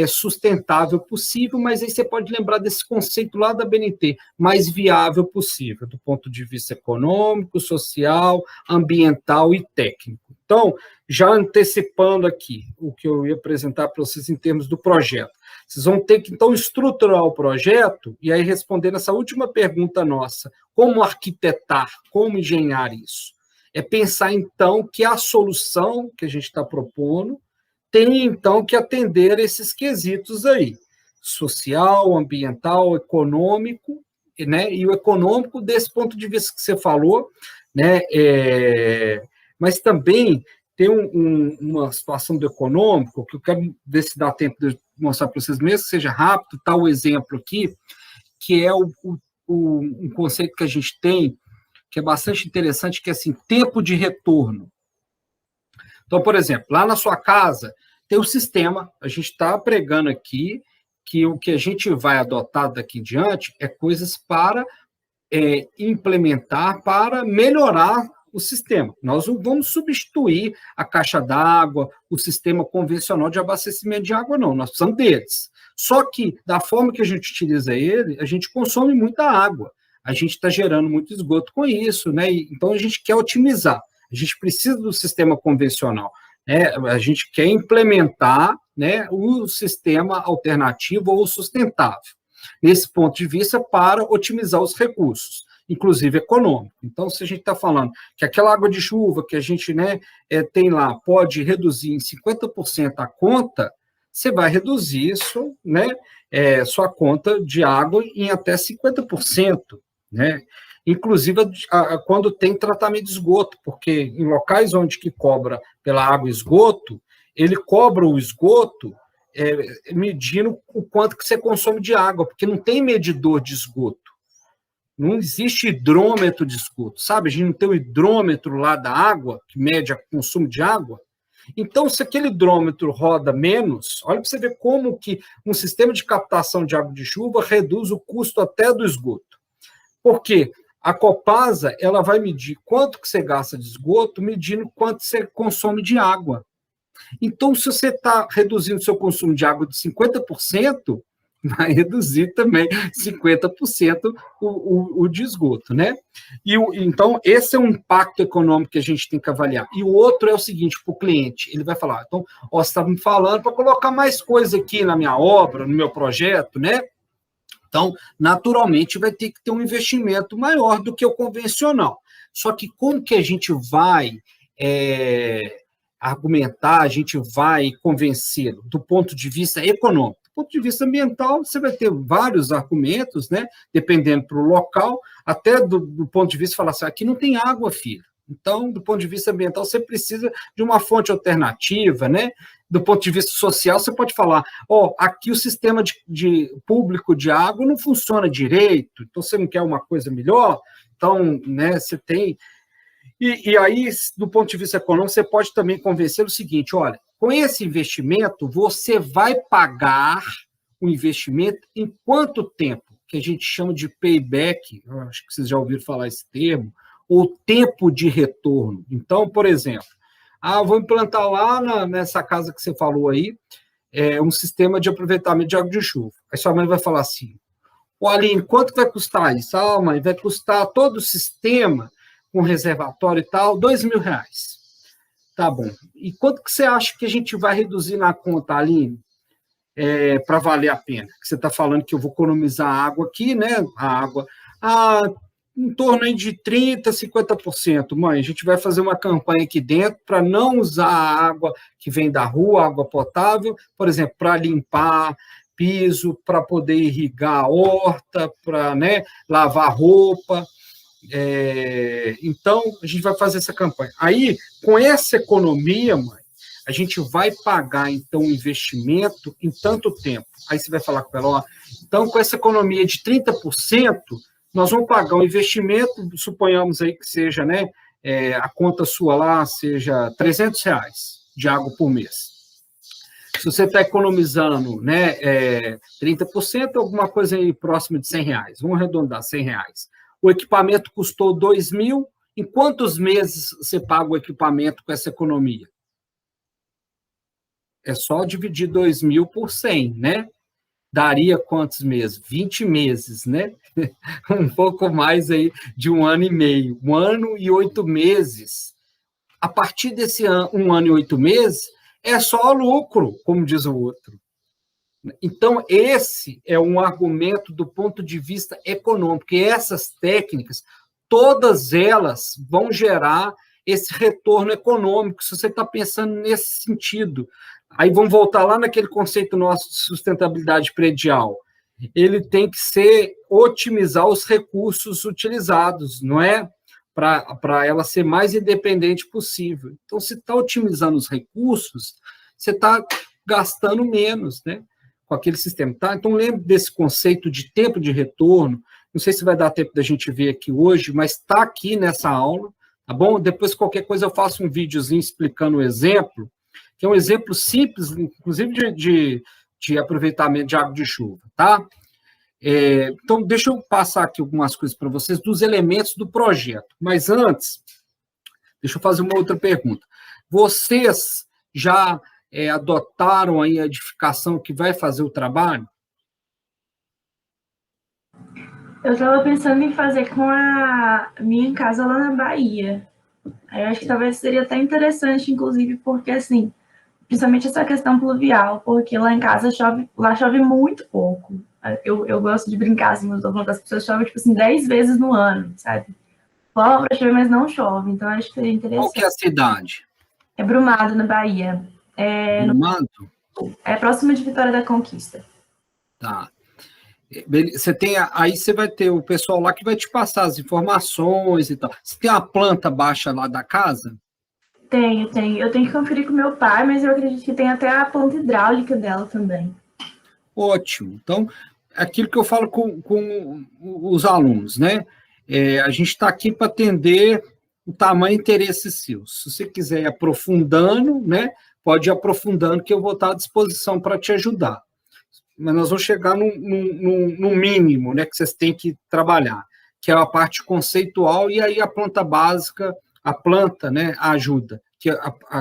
sustentável possível, mas aí você pode lembrar desse conceito lá da BNT, mais viável possível, do ponto de vista econômico, social, ambiental e técnico. Então, já antecipando aqui o que eu ia apresentar para vocês em termos do projeto, vocês vão ter que, então, estruturar o projeto e aí responder essa última pergunta nossa, como arquitetar, como engenhar isso? É pensar, então, que a solução que a gente está propondo tem, então, que atender esses quesitos aí, social, ambiental, econômico, né? E o econômico, desse ponto de vista que você falou, né? Mas também tem uma situação do econômico, que eu quero ver se dá tempo de mostrar para vocês, mesmo que seja rápido, tá o exemplo aqui, que é um conceito que a gente tem, que é bastante interessante, que é assim, tempo de retorno. Então, por exemplo, lá na sua casa tem o sistema, a gente está pregando aqui que o que a gente vai adotar daqui em diante é coisas para implementar, para melhorar o sistema. Nós não vamos substituir a caixa d'água, o sistema convencional de abastecimento de água, não, nós precisamos deles. Só que, da forma que a gente utiliza ele, a gente consome muita água, a gente está gerando muito esgoto com isso, né? Então a gente quer otimizar. A gente precisa do sistema convencional, né? A gente quer implementar, né, o sistema alternativo ou sustentável, nesse ponto de vista, para otimizar os recursos, inclusive econômico. Então, se a gente está falando que aquela água de chuva que a gente, né, tem lá pode reduzir em 50% a conta, você vai reduzir isso, né, sua conta de água em até 50%, né? Inclusive quando tem tratamento de esgoto, porque em locais onde que cobra pela água e esgoto, ele cobra o esgoto medindo o quanto que você consome de água, porque não tem medidor de esgoto. Não existe hidrômetro de esgoto, sabe? A gente não tem o hidrômetro lá da água, que mede o consumo de água. Então, se aquele hidrômetro roda menos, olha para você ver como que um sistema de captação de água de chuva reduz o custo até do esgoto. Por quê? A Copasa, ela vai medir quanto que você gasta de esgoto, medindo quanto você consome de água. Então, se você está reduzindo o seu consumo de água de 50%, vai reduzir também 50% o de esgoto, né? Então, esse é um impacto econômico que a gente tem que avaliar. E o outro é o seguinte, para o cliente, ele vai falar, então, você está me falando para colocar mais coisa aqui na minha obra, no meu projeto, né? Então, naturalmente, vai ter que ter um investimento maior do que o convencional. Só que como que a gente vai argumentar, a gente vai convencê-lo do ponto de vista econômico? Do ponto de vista ambiental, você vai ter vários argumentos, né? Dependendo para o local, até do ponto de vista de falar assim, aqui não tem água, filho. Então, do ponto de vista ambiental, você precisa de uma fonte alternativa, né? Do ponto de vista social, você pode falar, aqui o sistema de público de água não funciona direito, então você não quer uma coisa melhor, então, né, você tem... E aí, do ponto de vista econômico, você pode também convencer o seguinte, olha, com esse investimento, você vai pagar o investimento em quanto tempo? Que a gente chama de payback, acho que vocês já ouviram falar esse termo, ou tempo de retorno. Então, por exemplo, vou implantar lá nessa casa que você falou aí, um sistema de aproveitamento de água de chuva. Aí sua mãe vai falar assim, Aline, quanto vai custar isso? Mãe, vai custar todo o sistema, com reservatório e tal, R$2.000. Tá bom. E quanto que você acha que a gente vai reduzir na conta, Aline, para valer a pena? Que você está falando que eu vou economizar água aqui, né? A água... em torno aí de 30%, 50%. Mãe, a gente vai fazer uma campanha aqui dentro para não usar a água que vem da rua, água potável, por exemplo, para limpar piso, para poder irrigar a horta, para, né, lavar roupa. Então, a gente vai fazer essa campanha. Aí, com essa economia, mãe, a gente vai pagar, então, o investimento em tanto tempo. Aí você vai falar com ela, então, com essa economia de 30%, nós vamos pagar o investimento, suponhamos aí que seja, né, a conta sua lá seja R$300 de água por mês. Se você está economizando, né, 30%, alguma coisa aí próxima de R$100. Vamos arredondar, R$100. O equipamento custou R$2.000. Em quantos meses você paga o equipamento com essa economia? É só dividir 2.000 por 100, né? Daria quantos meses? 20 meses, né? Um pouco mais aí de 1 ano e meio. 1 ano e 8 meses. A partir desse 1 ano e 8 meses, é só lucro, como diz o outro. Então, esse é um argumento do ponto de vista econômico. E essas técnicas, todas elas vão gerar esse retorno econômico, se você está pensando nesse sentido. Aí vamos voltar lá naquele conceito nosso de sustentabilidade predial. Ele tem que ser otimizar os recursos utilizados, não é? Para ela ser mais independente possível. Então, se está otimizando os recursos, você está gastando menos, né? Com aquele sistema, tá? Então, lembre desse conceito de tempo de retorno. Não sei se vai dar tempo da gente ver aqui hoje, mas está aqui nessa aula, tá bom? Depois, qualquer coisa, eu faço um videozinho explicando o exemplo, que é um exemplo simples, inclusive de aproveitamento de água de chuva, tá? Então, deixa eu passar aqui algumas coisas para vocês dos elementos do projeto. Mas antes, deixa eu fazer uma outra pergunta. Vocês já adotaram aí a edificação que vai fazer o trabalho? Eu estava pensando em fazer com a minha casa lá na Bahia. Aí eu acho que talvez seria até interessante, inclusive, porque, assim, principalmente essa questão pluvial, porque lá em casa chove muito pouco. Eu gosto de brincar, assim, eu tô falando que as pessoas chovem, tipo assim, 10 vezes no ano, sabe? Fala pra chover, mas não chove, então acho que seria Qual que é interessante. a cidade? É Brumado, na Bahia. Brumado? É próximo de Vitória da Conquista. Tá. Você tem, aí você vai ter o pessoal lá que vai te passar as informações e tal. Você tem uma planta baixa lá da casa? Tenho. Eu tenho que conferir com meu pai, mas eu acredito que tem até a planta hidráulica dela também. Ótimo. Então, aquilo que eu falo com os alunos, né? A gente está aqui para atender o tamanho e interesse seu. Se você quiser ir aprofundando, né? Pode ir aprofundando, que eu vou estar à disposição para te ajudar. Mas nós vamos chegar no mínimo, né? Que vocês têm que trabalhar, que é a parte conceitual, e aí a planta básica, a planta, né? Ajuda.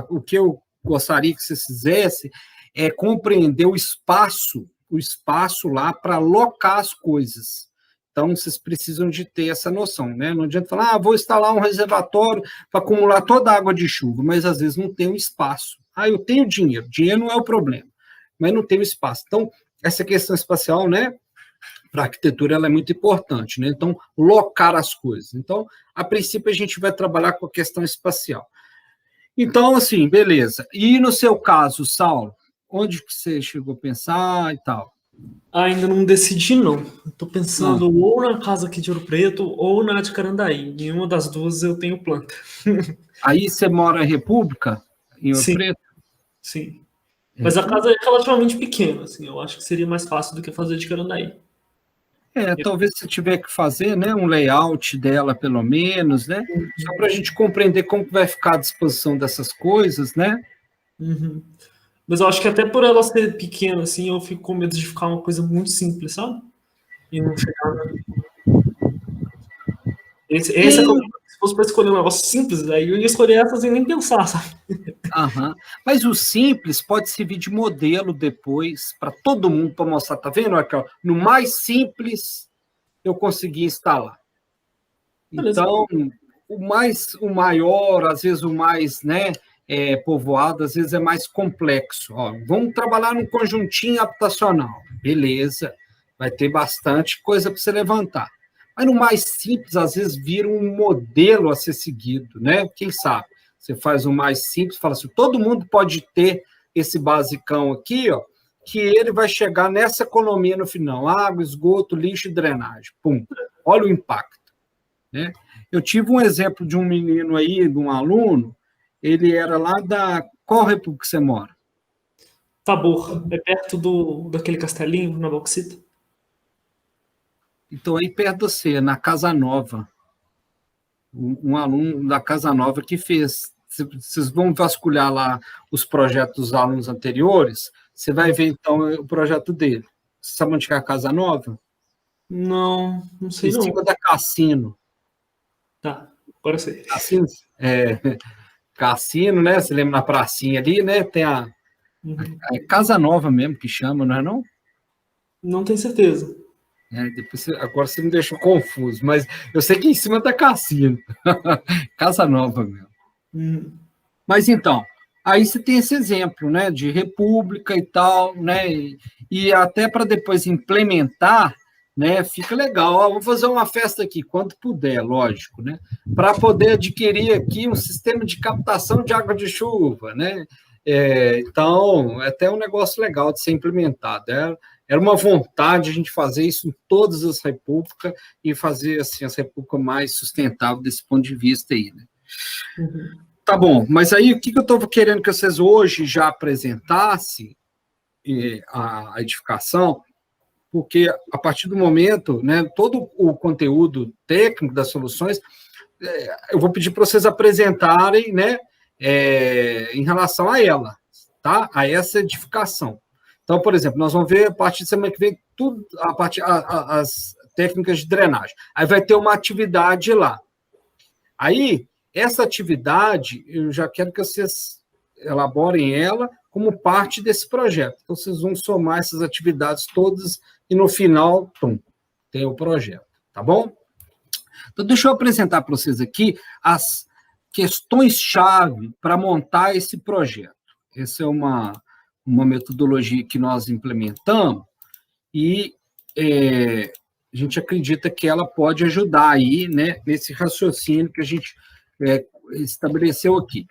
O que eu gostaria que vocês fizessem é compreender o espaço lá para alocar as coisas. Então, vocês precisam de ter essa noção, né? Não adianta falar, vou instalar um reservatório para acumular toda a água de chuva, mas às vezes não tem um espaço. Eu tenho dinheiro não é o problema, mas não tem o espaço. Então, essa questão espacial, né? Para a arquitetura, ela é muito importante, né? Então, locar as coisas. Então, a princípio, a gente vai trabalhar com a questão espacial. Então, assim, beleza. E no seu caso, Saulo, onde que você chegou a pensar e tal? Ainda não decidi, não. Estou pensando ou na casa aqui de Ouro Preto ou na de Carandaí. Nenhuma das duas eu tenho planta. Aí você mora em República, em Ouro Sim, Preto? sim. Mas a casa é relativamente pequena, assim. Eu acho que seria mais fácil do que fazer de Carandaí. Talvez você tiver que fazer, né, um layout dela, pelo menos, né? Só para a gente compreender como vai ficar a disposição dessas coisas, né? Uhum. Mas eu acho que até por ela ser pequena, assim, eu fico com medo de ficar uma coisa muito simples, sabe? E não chegar. Esse é o problema. Se fosse para escolher um negócio simples, aí eu ia escolher essa sem nem pensar, sabe? Mas o simples pode servir de modelo depois para todo mundo, para mostrar, tá vendo? Aqui, ó, no mais simples eu consegui instalar. Então, o maior, às vezes o mais, né, povoado, às vezes é mais complexo. Vamos trabalhar num conjuntinho habitacional. Beleza, vai ter bastante coisa para você levantar. Mas no mais simples, às vezes, vira um modelo a ser seguido, né? Quem sabe? Você faz o mais simples, fala assim, todo mundo pode ter esse basicão aqui, ó, que ele vai chegar nessa economia no final. Água, esgoto, lixo e drenagem. Pum. Olha o impacto, né? Eu tive um exemplo de um menino aí, de um aluno, ele era lá da... Qual república você mora? Tabor. É perto daquele castelinho, na Bauxita. Então, aí perto de você, na Casa Nova. Um aluno da Casa Nova que fez. Vocês vão vasculhar lá os projetos dos alunos anteriores, você vai ver, então, o projeto dele. Você sabe onde é a Casa Nova? Não sei Em não. cima da Cassino. Tá, agora eu sei. Cassino, né? Você lembra na pracinha ali, né? Tem a Casa Nova mesmo que chama, não é não? Não tenho certeza. Agora você me deixou confuso, mas eu sei que é em cima da Cassino. Casa Nova mesmo. Mas então, aí você tem esse exemplo, né, de república e tal, né, e até para depois implementar, né, fica legal. Vou fazer uma festa aqui, quando puder, lógico, né, para poder adquirir aqui um sistema de captação de água de chuva, né. Então, é até um negócio legal de ser implementado. Era uma vontade a gente fazer isso em todas as repúblicas e fazer assim as repúblicas mais sustentáveis desse ponto de vista aí, né. Tá bom, mas aí o que eu estou querendo que vocês hoje já apresentassem a edificação, porque a partir do momento, né, todo o conteúdo técnico das soluções, eu vou pedir para vocês apresentarem, né, em relação a ela, tá? A essa edificação. Então, por exemplo, nós vamos ver a partir de semana que vem tudo, as técnicas de drenagem. Aí vai ter uma atividade lá. Aí, essa atividade, eu já quero que vocês elaborem ela como parte desse projeto. Então, vocês vão somar essas atividades todas e, no final, tem o projeto, tá bom? Então, deixa eu apresentar para vocês aqui as questões-chave para montar esse projeto. Essa é uma metodologia que nós implementamos e a gente acredita que ela pode ajudar aí, né, nesse raciocínio que a gente estabeleceu aqui.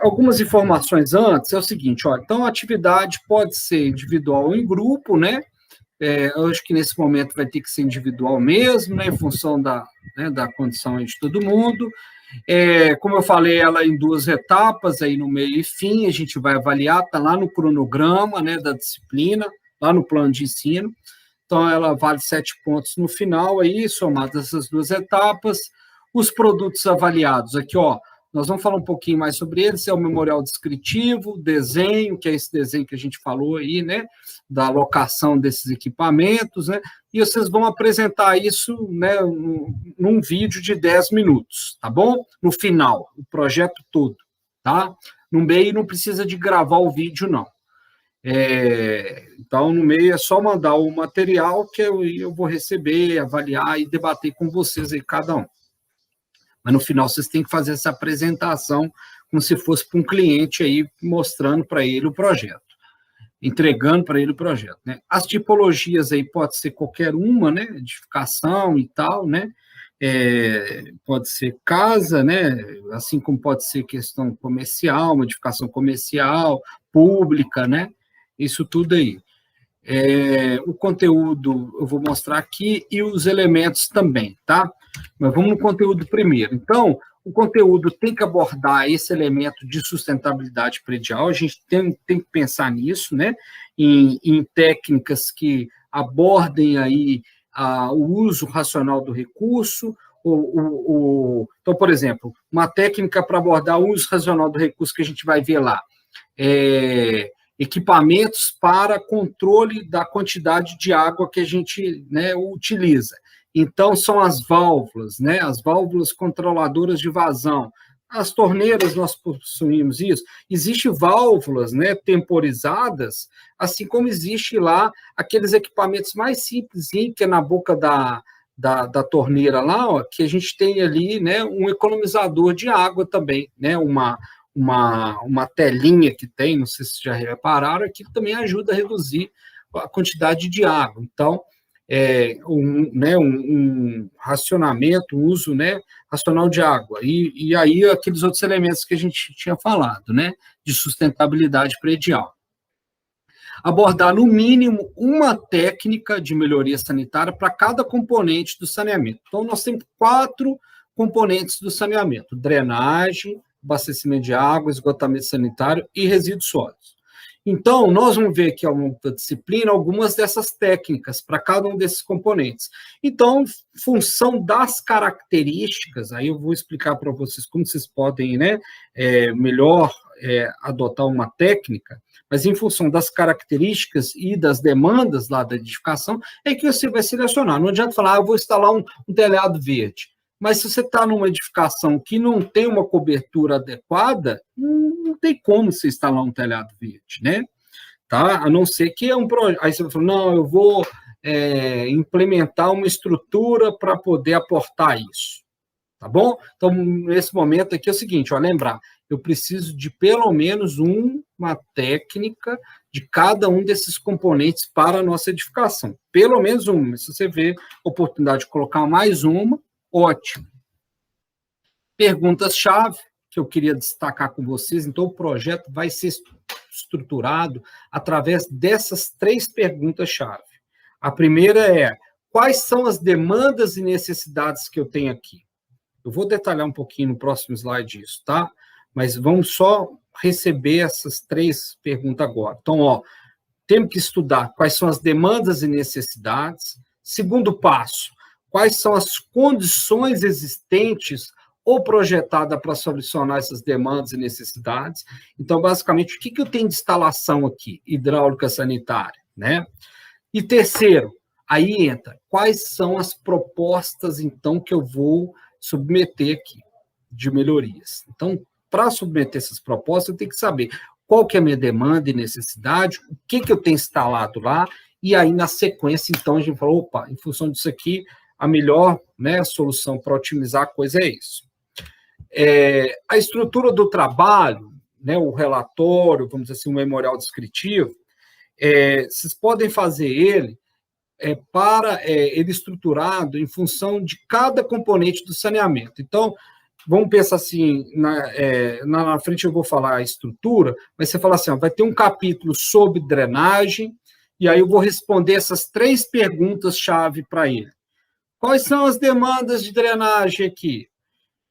Algumas informações antes é o seguinte, ó, então a atividade pode ser individual ou em grupo, né? Eu acho que nesse momento vai ter que ser individual mesmo, né, em função da condição aí de todo mundo. Como eu falei, ela em 2 etapas, aí no meio e fim, a gente vai avaliar, está lá no cronograma, né, da disciplina, lá no plano de ensino. Então, ela vale 7 pontos no final, aí, somadas essas 2 etapas. Os produtos avaliados, aqui, ó, nós vamos falar um pouquinho mais sobre eles, é o memorial descritivo, desenho, que é esse desenho que a gente falou aí, né, da alocação desses equipamentos, né, e vocês vão apresentar isso, né, num vídeo de 10 minutos, tá bom? No final, o projeto todo, tá? No meio não precisa de gravar o vídeo, não. Então, no meio é só mandar o material que eu vou receber, avaliar e debater com vocês aí, cada um. Mas no final vocês têm que fazer essa apresentação como se fosse para um cliente aí, mostrando para ele o projeto, entregando para ele o projeto, né? As tipologias aí pode ser qualquer uma, né? Edificação e tal, né? Pode ser casa, né? Assim como pode ser questão comercial, uma edificação comercial, pública, né? Isso tudo aí. O conteúdo eu vou mostrar aqui e os elementos também, tá? Mas vamos no conteúdo primeiro. Então, o conteúdo tem que abordar esse elemento de sustentabilidade predial, a gente tem que pensar nisso, né? Em técnicas que abordem aí o uso racional do recurso. Então, por exemplo, uma técnica para abordar o uso racional do recurso que a gente vai ver lá equipamentos para controle da quantidade de água que a gente, né, utiliza. Então, são as válvulas, né, as válvulas controladoras de vazão. As torneiras, nós possuímos isso. Existem válvulas, né, temporizadas, assim como existe lá aqueles equipamentos mais simples, que é na boca da torneira lá, ó, que a gente tem ali, né, um economizador de água também, né, uma telinha que tem, não sei se já repararam, aquilo também ajuda a reduzir a quantidade de água. Então, um racionamento, um uso, né, racional de água. E aí aqueles outros elementos que a gente tinha falado, né, de sustentabilidade predial. Abordar, no mínimo, uma técnica de melhoria sanitária para cada componente do saneamento. Então, nós temos 4 componentes do saneamento: drenagem, abastecimento de água, esgotamento sanitário e resíduos sólidos. Então, nós vamos ver aqui ao longo da disciplina algumas dessas técnicas para cada um desses componentes. Então, função das características, aí eu vou explicar para vocês como vocês podem, né, melhor adotar uma técnica, mas em função das características e das demandas lá da edificação, é que você vai selecionar. Não adianta falar, eu vou instalar um telhado verde. Mas se você está numa edificação que não tem uma cobertura adequada, não tem como você instalar um telhado verde, né? Tá? A não ser que é um projeto. Aí você vai falar, não, eu vou implementar uma estrutura para poder aportar isso. Tá bom? Então, nesse momento aqui é o seguinte, ó, lembrar, eu preciso de pelo menos uma técnica de cada um desses componentes para a nossa edificação. Pelo menos uma. Se você vê oportunidade de colocar mais uma, ótimo. Perguntas-chave que eu queria destacar com vocês. Então, o projeto vai ser estruturado através dessas 3 perguntas-chave. A primeira é, quais são as demandas e necessidades que eu tenho aqui? Eu vou detalhar um pouquinho no próximo slide isso, tá? Mas vamos só receber essas 3 perguntas agora. Então, ó, temos que estudar quais são as demandas e necessidades. Segundo passo, quais são as condições existentes ou projetadas para solucionar essas demandas e necessidades. Então, basicamente, o que eu tenho de instalação aqui? Hidráulica sanitária, né? E terceiro, aí entra, quais são as propostas, então, que eu vou submeter aqui, de melhorias. Então, para submeter essas propostas, eu tenho que saber qual que é a minha demanda e necessidade, o que eu tenho instalado lá, e aí, na sequência, então, a gente falou, opa, em função disso aqui, a melhor, né, solução para otimizar a coisa é isso. A estrutura do trabalho, né, o relatório, vamos dizer assim, um memorial descritivo, vocês podem fazer ele ele estruturado em função de cada componente do saneamento. Então, vamos pensar assim, na frente eu vou falar a estrutura, mas você fala assim, ó, vai ter um capítulo sobre drenagem, e aí eu vou responder essas 3 perguntas-chave para ele. Quais são as demandas de drenagem aqui?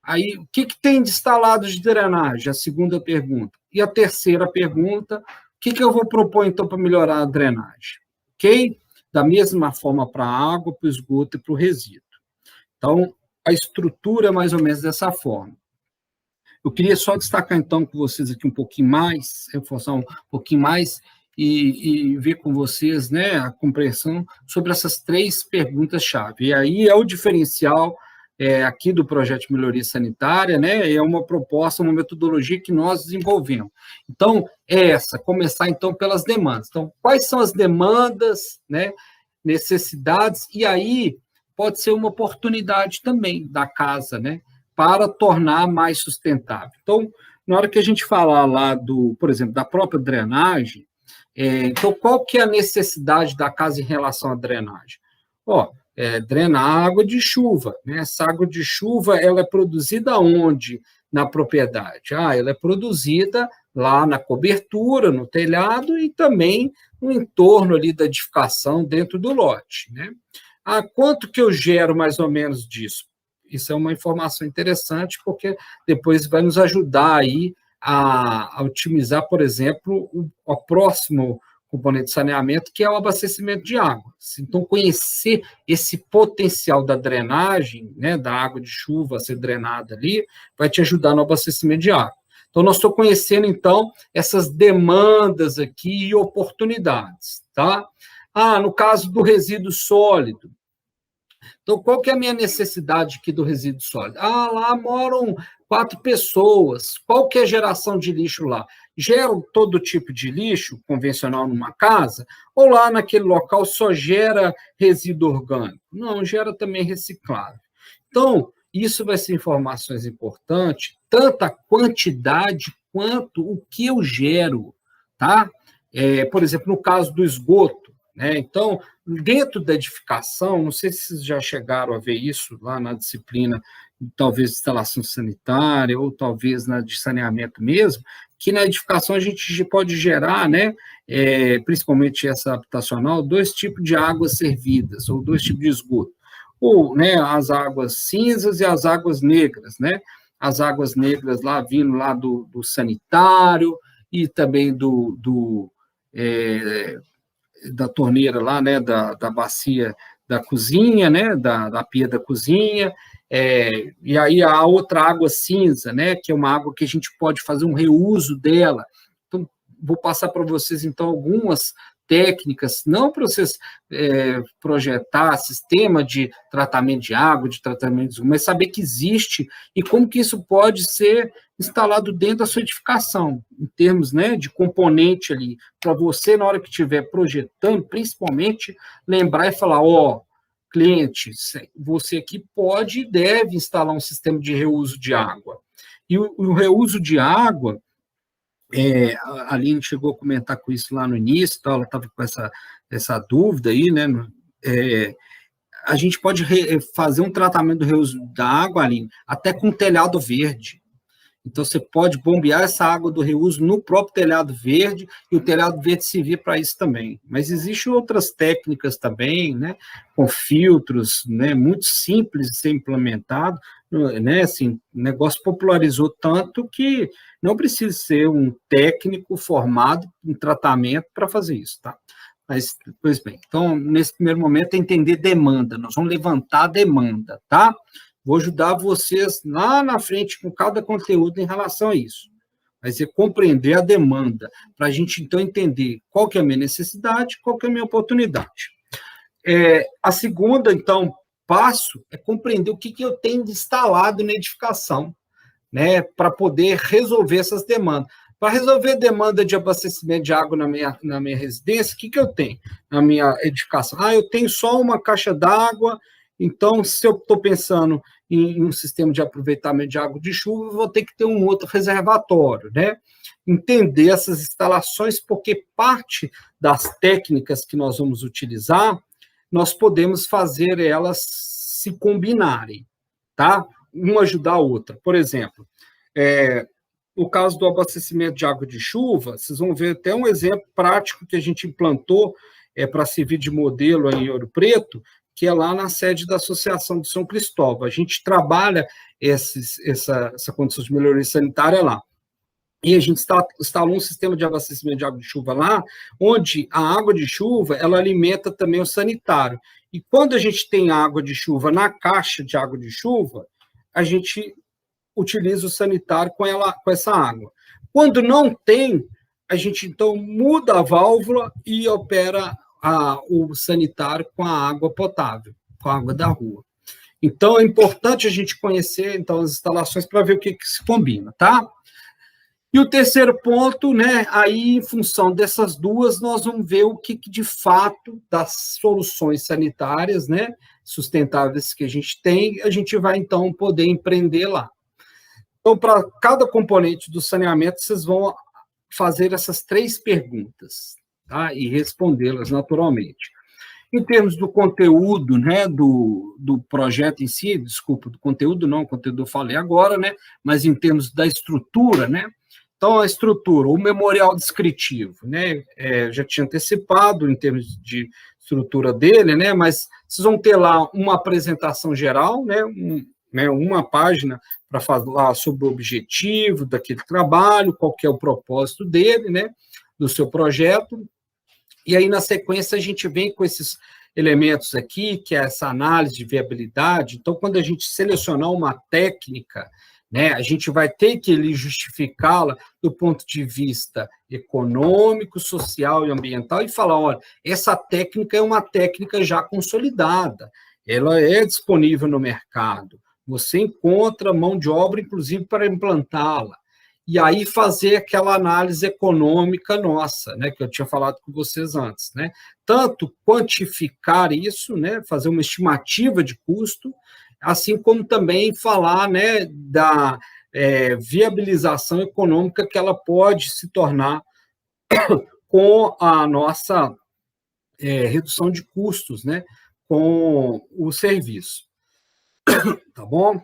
Aí, o que tem de instalado de drenagem? A segunda pergunta. E a terceira pergunta, o que eu vou propor, então, para melhorar a drenagem? Ok? Da mesma forma para a água, para o esgoto e para o resíduo. Então, a estrutura é mais ou menos dessa forma. Eu queria só destacar, então, com vocês aqui um pouquinho mais, reforçar um pouquinho mais e ver com vocês, né, a compreensão sobre essas 3 perguntas-chave. E aí é o diferencial aqui do projeto de melhoria sanitária, né, é uma proposta, uma metodologia que nós desenvolvemos. Então, começar, então, pelas demandas. Então, quais são as demandas, né, necessidades, e aí pode ser uma oportunidade também da casa, né, para tornar mais sustentável. Então, na hora que a gente falar lá por exemplo, da própria drenagem, então, qual que é a necessidade da casa em relação à drenagem? Drenar água de chuva, né? Essa água de chuva, ela é produzida onde na propriedade? Ela é produzida lá na cobertura, no telhado e também no entorno ali da edificação dentro do lote, né? Quanto que eu gero mais ou menos disso? Isso é uma informação interessante, porque depois vai nos ajudar aí a otimizar, por exemplo, o próximo componente de saneamento, que é o abastecimento de água. Então, conhecer esse potencial da drenagem, né, da água de chuva a ser drenada ali, vai te ajudar no abastecimento de água. Então, nós estamos conhecendo, então, essas demandas aqui e oportunidades, tá? No caso do resíduo sólido. Então, qual que é a minha necessidade aqui do resíduo sólido? Lá moram 4 pessoas. Qual que é a geração de lixo lá? Gera todo tipo de lixo convencional numa casa? Ou lá naquele local só gera resíduo orgânico? Não, gera também reciclável. Então, isso vai ser informações importantes, tanto a quantidade quanto o que eu gero, tá? Por exemplo, no caso do esgoto, né? Então, dentro da edificação, não sei se vocês já chegaram a ver isso lá na disciplina, talvez de instalação sanitária, ou talvez na de saneamento mesmo, que na edificação a gente pode gerar, né, principalmente essa habitacional, 2 tipos de águas servidas, ou 2 tipos de esgoto. Ou, né, as águas cinzas e as águas negras, né? As águas negras lá vindo lá do sanitário e também da torneira lá, né, da bacia da cozinha, né, da pia da cozinha, e aí a outra água cinza, né, que é uma água que a gente pode fazer um reuso dela. Então, vou passar para vocês, então, algumas técnicas, não para vocês projetar sistema de tratamento de água, de tratamento de esgoto, mas saber que existe e como que isso pode ser instalado dentro da sua edificação, em termos, né, de componente ali, para você, na hora que estiver projetando, principalmente, lembrar e falar, cliente, você aqui pode e deve instalar um sistema de reuso de água. E o reuso de água, a Aline chegou a comentar com isso lá no início, ela estava com essa dúvida aí, né? A gente pode fazer um tratamento do reuso da água, Aline, até com telhado verde. Então, você pode bombear essa água do reuso no próprio telhado verde, e o telhado verde servir para isso também. Mas existem outras técnicas também, né, com filtros, né, muito simples de ser implementado, né, assim, o negócio popularizou tanto que não precisa ser um técnico formado em tratamento para fazer isso, tá? Mas, pois bem, então, nesse primeiro momento, é entender demanda, nós vamos levantar a demanda, tá? Vou ajudar vocês lá na frente com cada conteúdo em relação a isso. Mas é compreender a demanda, para a gente, então, entender qual que é a minha necessidade, qual que é a minha oportunidade. A segunda, então, passo é compreender o que eu tenho instalado na edificação, né, para poder resolver essas demandas. Para resolver a demanda de abastecimento de água na minha residência, o que eu tenho na minha edificação? Eu tenho só uma caixa d'água Então, se eu estou pensando em um sistema de aproveitamento de água de chuva, eu vou ter que ter um outro reservatório, né? Entender essas instalações, porque parte das técnicas que nós vamos utilizar, nós podemos fazer elas se combinarem, tá? Uma ajudar a outra. Por exemplo, no caso do abastecimento de água de chuva, vocês vão ver até um exemplo prático que a gente implantou para servir de modelo em Ouro Preto, que é lá na sede da Associação de São Cristóvão. A gente trabalha essa condição de melhoria sanitária lá. E a gente instalou um sistema de abastecimento de água de chuva lá, onde a água de chuva, ela alimenta também o sanitário. E quando a gente tem água de chuva na caixa de água de chuva, a gente utiliza o sanitário com essa água. Quando não tem, a gente, então, muda a válvula e opera o sanitário com a água potável, com a água da rua. Então, é importante a gente conhecer, então, as instalações para ver o que se combina, tá? E o terceiro ponto, né, aí, em função dessas duas, nós vamos ver o que de fato, das soluções sanitárias, né, sustentáveis que a gente vai, então, poder empreender lá. Então, para cada componente do saneamento, vocês vão fazer essas 3 perguntas, tá? E respondê-las naturalmente. Em termos do conteúdo, né, do projeto em si, desculpa, do conteúdo não, o conteúdo eu falei agora, né, mas em termos da estrutura, né, então a estrutura, o memorial descritivo, né, já tinha antecipado em termos de estrutura dele, né, mas vocês vão ter lá uma apresentação geral, né, uma página para falar sobre o objetivo daquele trabalho, qual que é o propósito dele, né, do seu projeto. E aí, na sequência, a gente vem com esses elementos aqui, que é essa análise de viabilidade. Então, quando a gente selecionar uma técnica, né, a gente vai ter que justificá-la do ponto de vista econômico, social e ambiental e falar, olha, essa técnica é uma técnica já consolidada, ela é disponível no mercado, você encontra mão de obra, inclusive, para implantá-la. E aí fazer aquela análise econômica nossa, né, que eu tinha falado com vocês antes, né? Tanto quantificar isso, né, fazer uma estimativa de custo, assim como também falar, né, da viabilização econômica que ela pode se tornar com a nossa redução de custos, né, com o serviço. Tá bom?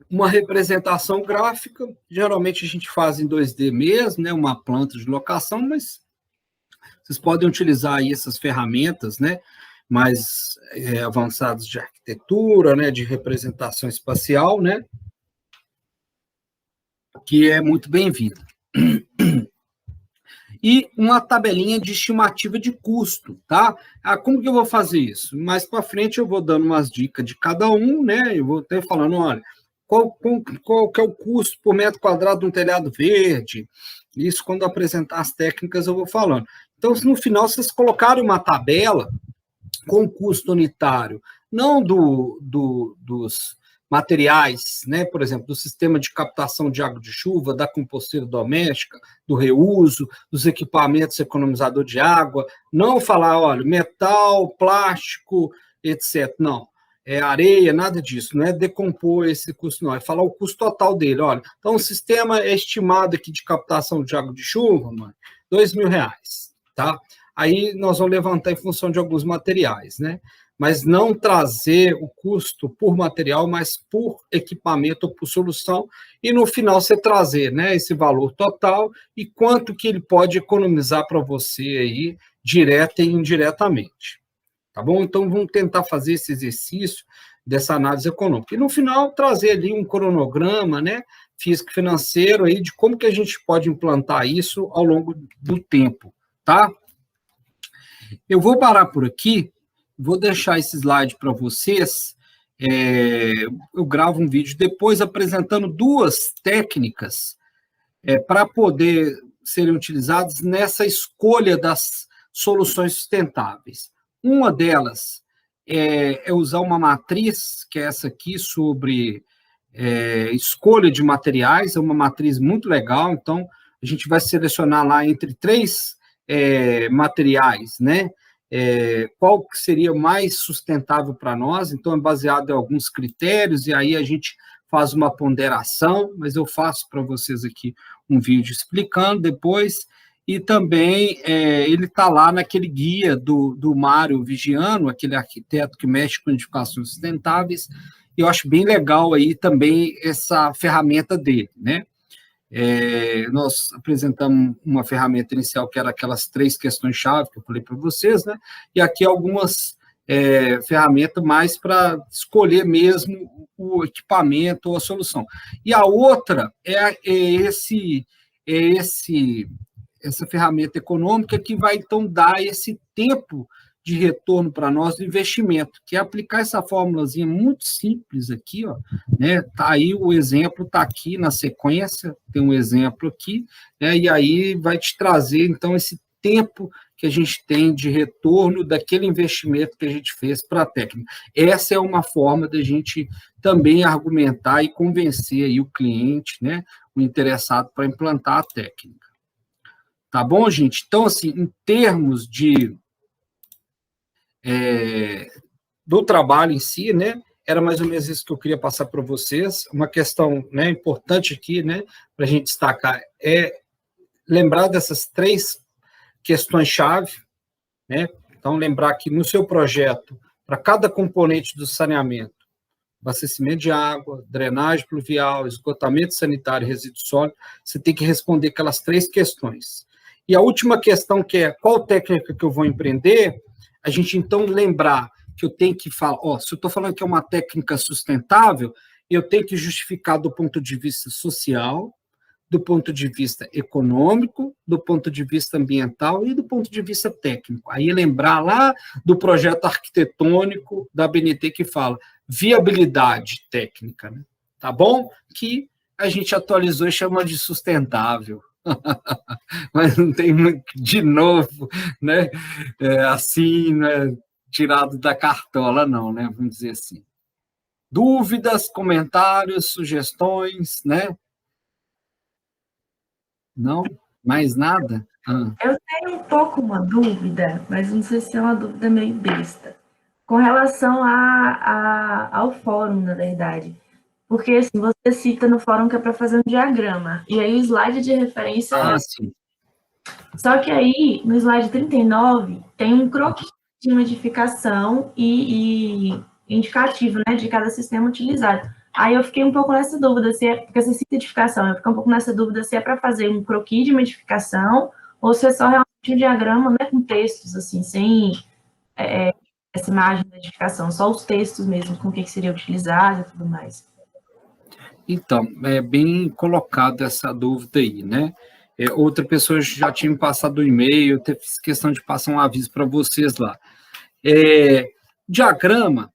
Uma representação gráfica, geralmente a gente faz em 2D mesmo, né, uma planta de locação, mas vocês podem utilizar aí essas ferramentas, né, mais avançadas de arquitetura, né, de representação espacial, né, que é muito bem-vinda. E uma tabelinha de estimativa de custo, tá? Como que eu vou fazer isso? Mais para frente eu vou dando umas dicas de cada um, né, eu vou até falando, olha, qual que é o custo por metro quadrado de um telhado verde? Isso, quando apresentar as técnicas, eu vou falando. Então, no final, vocês colocarem uma tabela com custo unitário, não dos materiais, né? Por exemplo, do sistema de captação de água de chuva, da composteira doméstica, do reuso, dos equipamentos economizador de água, não falar, olha, metal, plástico, etc. Não. Areia, nada disso, não é decompor esse custo, não, é falar o custo total dele. Olha, então o sistema é estimado aqui de captação de água de chuva, mano, R$2.000, tá? Aí nós vamos levantar em função de alguns materiais, né? Mas não trazer o custo por material, mas por equipamento ou por solução, e no final você trazer, né, esse valor total e quanto que ele pode economizar para você aí, direta e indiretamente. Tá bom? Então, vamos tentar fazer esse exercício dessa análise econômica. E, no final, trazer ali um cronograma, né, físico-financeiro, aí, de como que a gente pode implantar isso ao longo do tempo, tá? Eu vou parar por aqui, vou deixar esse slide para vocês, eu gravo um vídeo depois apresentando 2 técnicas para poder serem utilizadas nessa escolha das soluções sustentáveis. Uma delas é usar uma matriz, que é essa aqui, sobre escolha de materiais, é uma matriz muito legal, então a gente vai selecionar lá entre 3 materiais, né? qual que seria mais sustentável para nós, então é baseado em alguns critérios, e aí a gente faz uma ponderação, mas eu faço para vocês aqui um vídeo explicando depois, e também ele está lá naquele guia do Mário Vigiano, aquele arquiteto que mexe com edificações sustentáveis, e eu acho bem legal aí também essa ferramenta dele, né? Nós apresentamos uma ferramenta inicial que era aquelas 3 questões-chave que eu falei para vocês, né? E aqui algumas ferramentas mais para escolher mesmo o equipamento ou a solução. E a outra essa ferramenta econômica que vai, então, dar esse tempo de retorno para nós do investimento, que é aplicar essa fórmulazinha muito simples aqui, ó, né? Tá aí o exemplo, tá aqui na sequência, tem um exemplo aqui, né? E aí vai te trazer, então, esse tempo que a gente tem de retorno daquele investimento que a gente fez para a técnica. Essa é uma forma da gente também argumentar e convencer aí o cliente, né? O interessado para implantar a técnica. Tá bom, gente? Então, assim, em termos do trabalho em si, né? Era mais ou menos isso que eu queria passar para vocês. Uma questão, né, importante aqui, né, para a gente destacar, é lembrar dessas 3 questões-chave, né? Então, lembrar que no seu projeto, para cada componente do saneamento, abastecimento de água, drenagem pluvial, esgotamento sanitário e resíduo sólido, você tem que responder aquelas 3 questões. E a última questão, que é qual técnica que eu vou empreender, a gente, então, lembrar que eu tenho que falar, se eu estou falando que é uma técnica sustentável, eu tenho que justificar do ponto de vista social, do ponto de vista econômico, do ponto de vista ambiental e do ponto de vista técnico. Aí lembrar lá do projeto arquitetônico da ABNT que fala viabilidade técnica, né? Tá bom? Que a gente atualizou e chama de sustentável. Mas não tem muito, de novo, né? Assim, né? Tirado da cartola, não, né? Vamos dizer assim. Dúvidas, comentários, sugestões, né? Não? Mais nada? Eu tenho um pouco uma dúvida, mas não sei se é uma dúvida meio besta, com relação ao fórum, na verdade. Porque, assim, você cita no fórum que é para fazer um diagrama, e aí o slide de referência... Sim. Só que aí, no slide 39, tem um croquis de modificação e indicativo, né, de cada sistema utilizado. Aí eu fiquei um pouco nessa dúvida, porque essa certificação, eu fiquei um pouco nessa dúvida se é para fazer um croquis de modificação ou se é só realmente um diagrama, né, com textos, assim, sem essa imagem da edificação, só os textos mesmo, com o que seria utilizado e tudo mais. Então, é bem colocada essa dúvida aí, né? Outra pessoa já tinha me passado o e-mail, eu fiz questão de passar um aviso para vocês lá. Diagrama,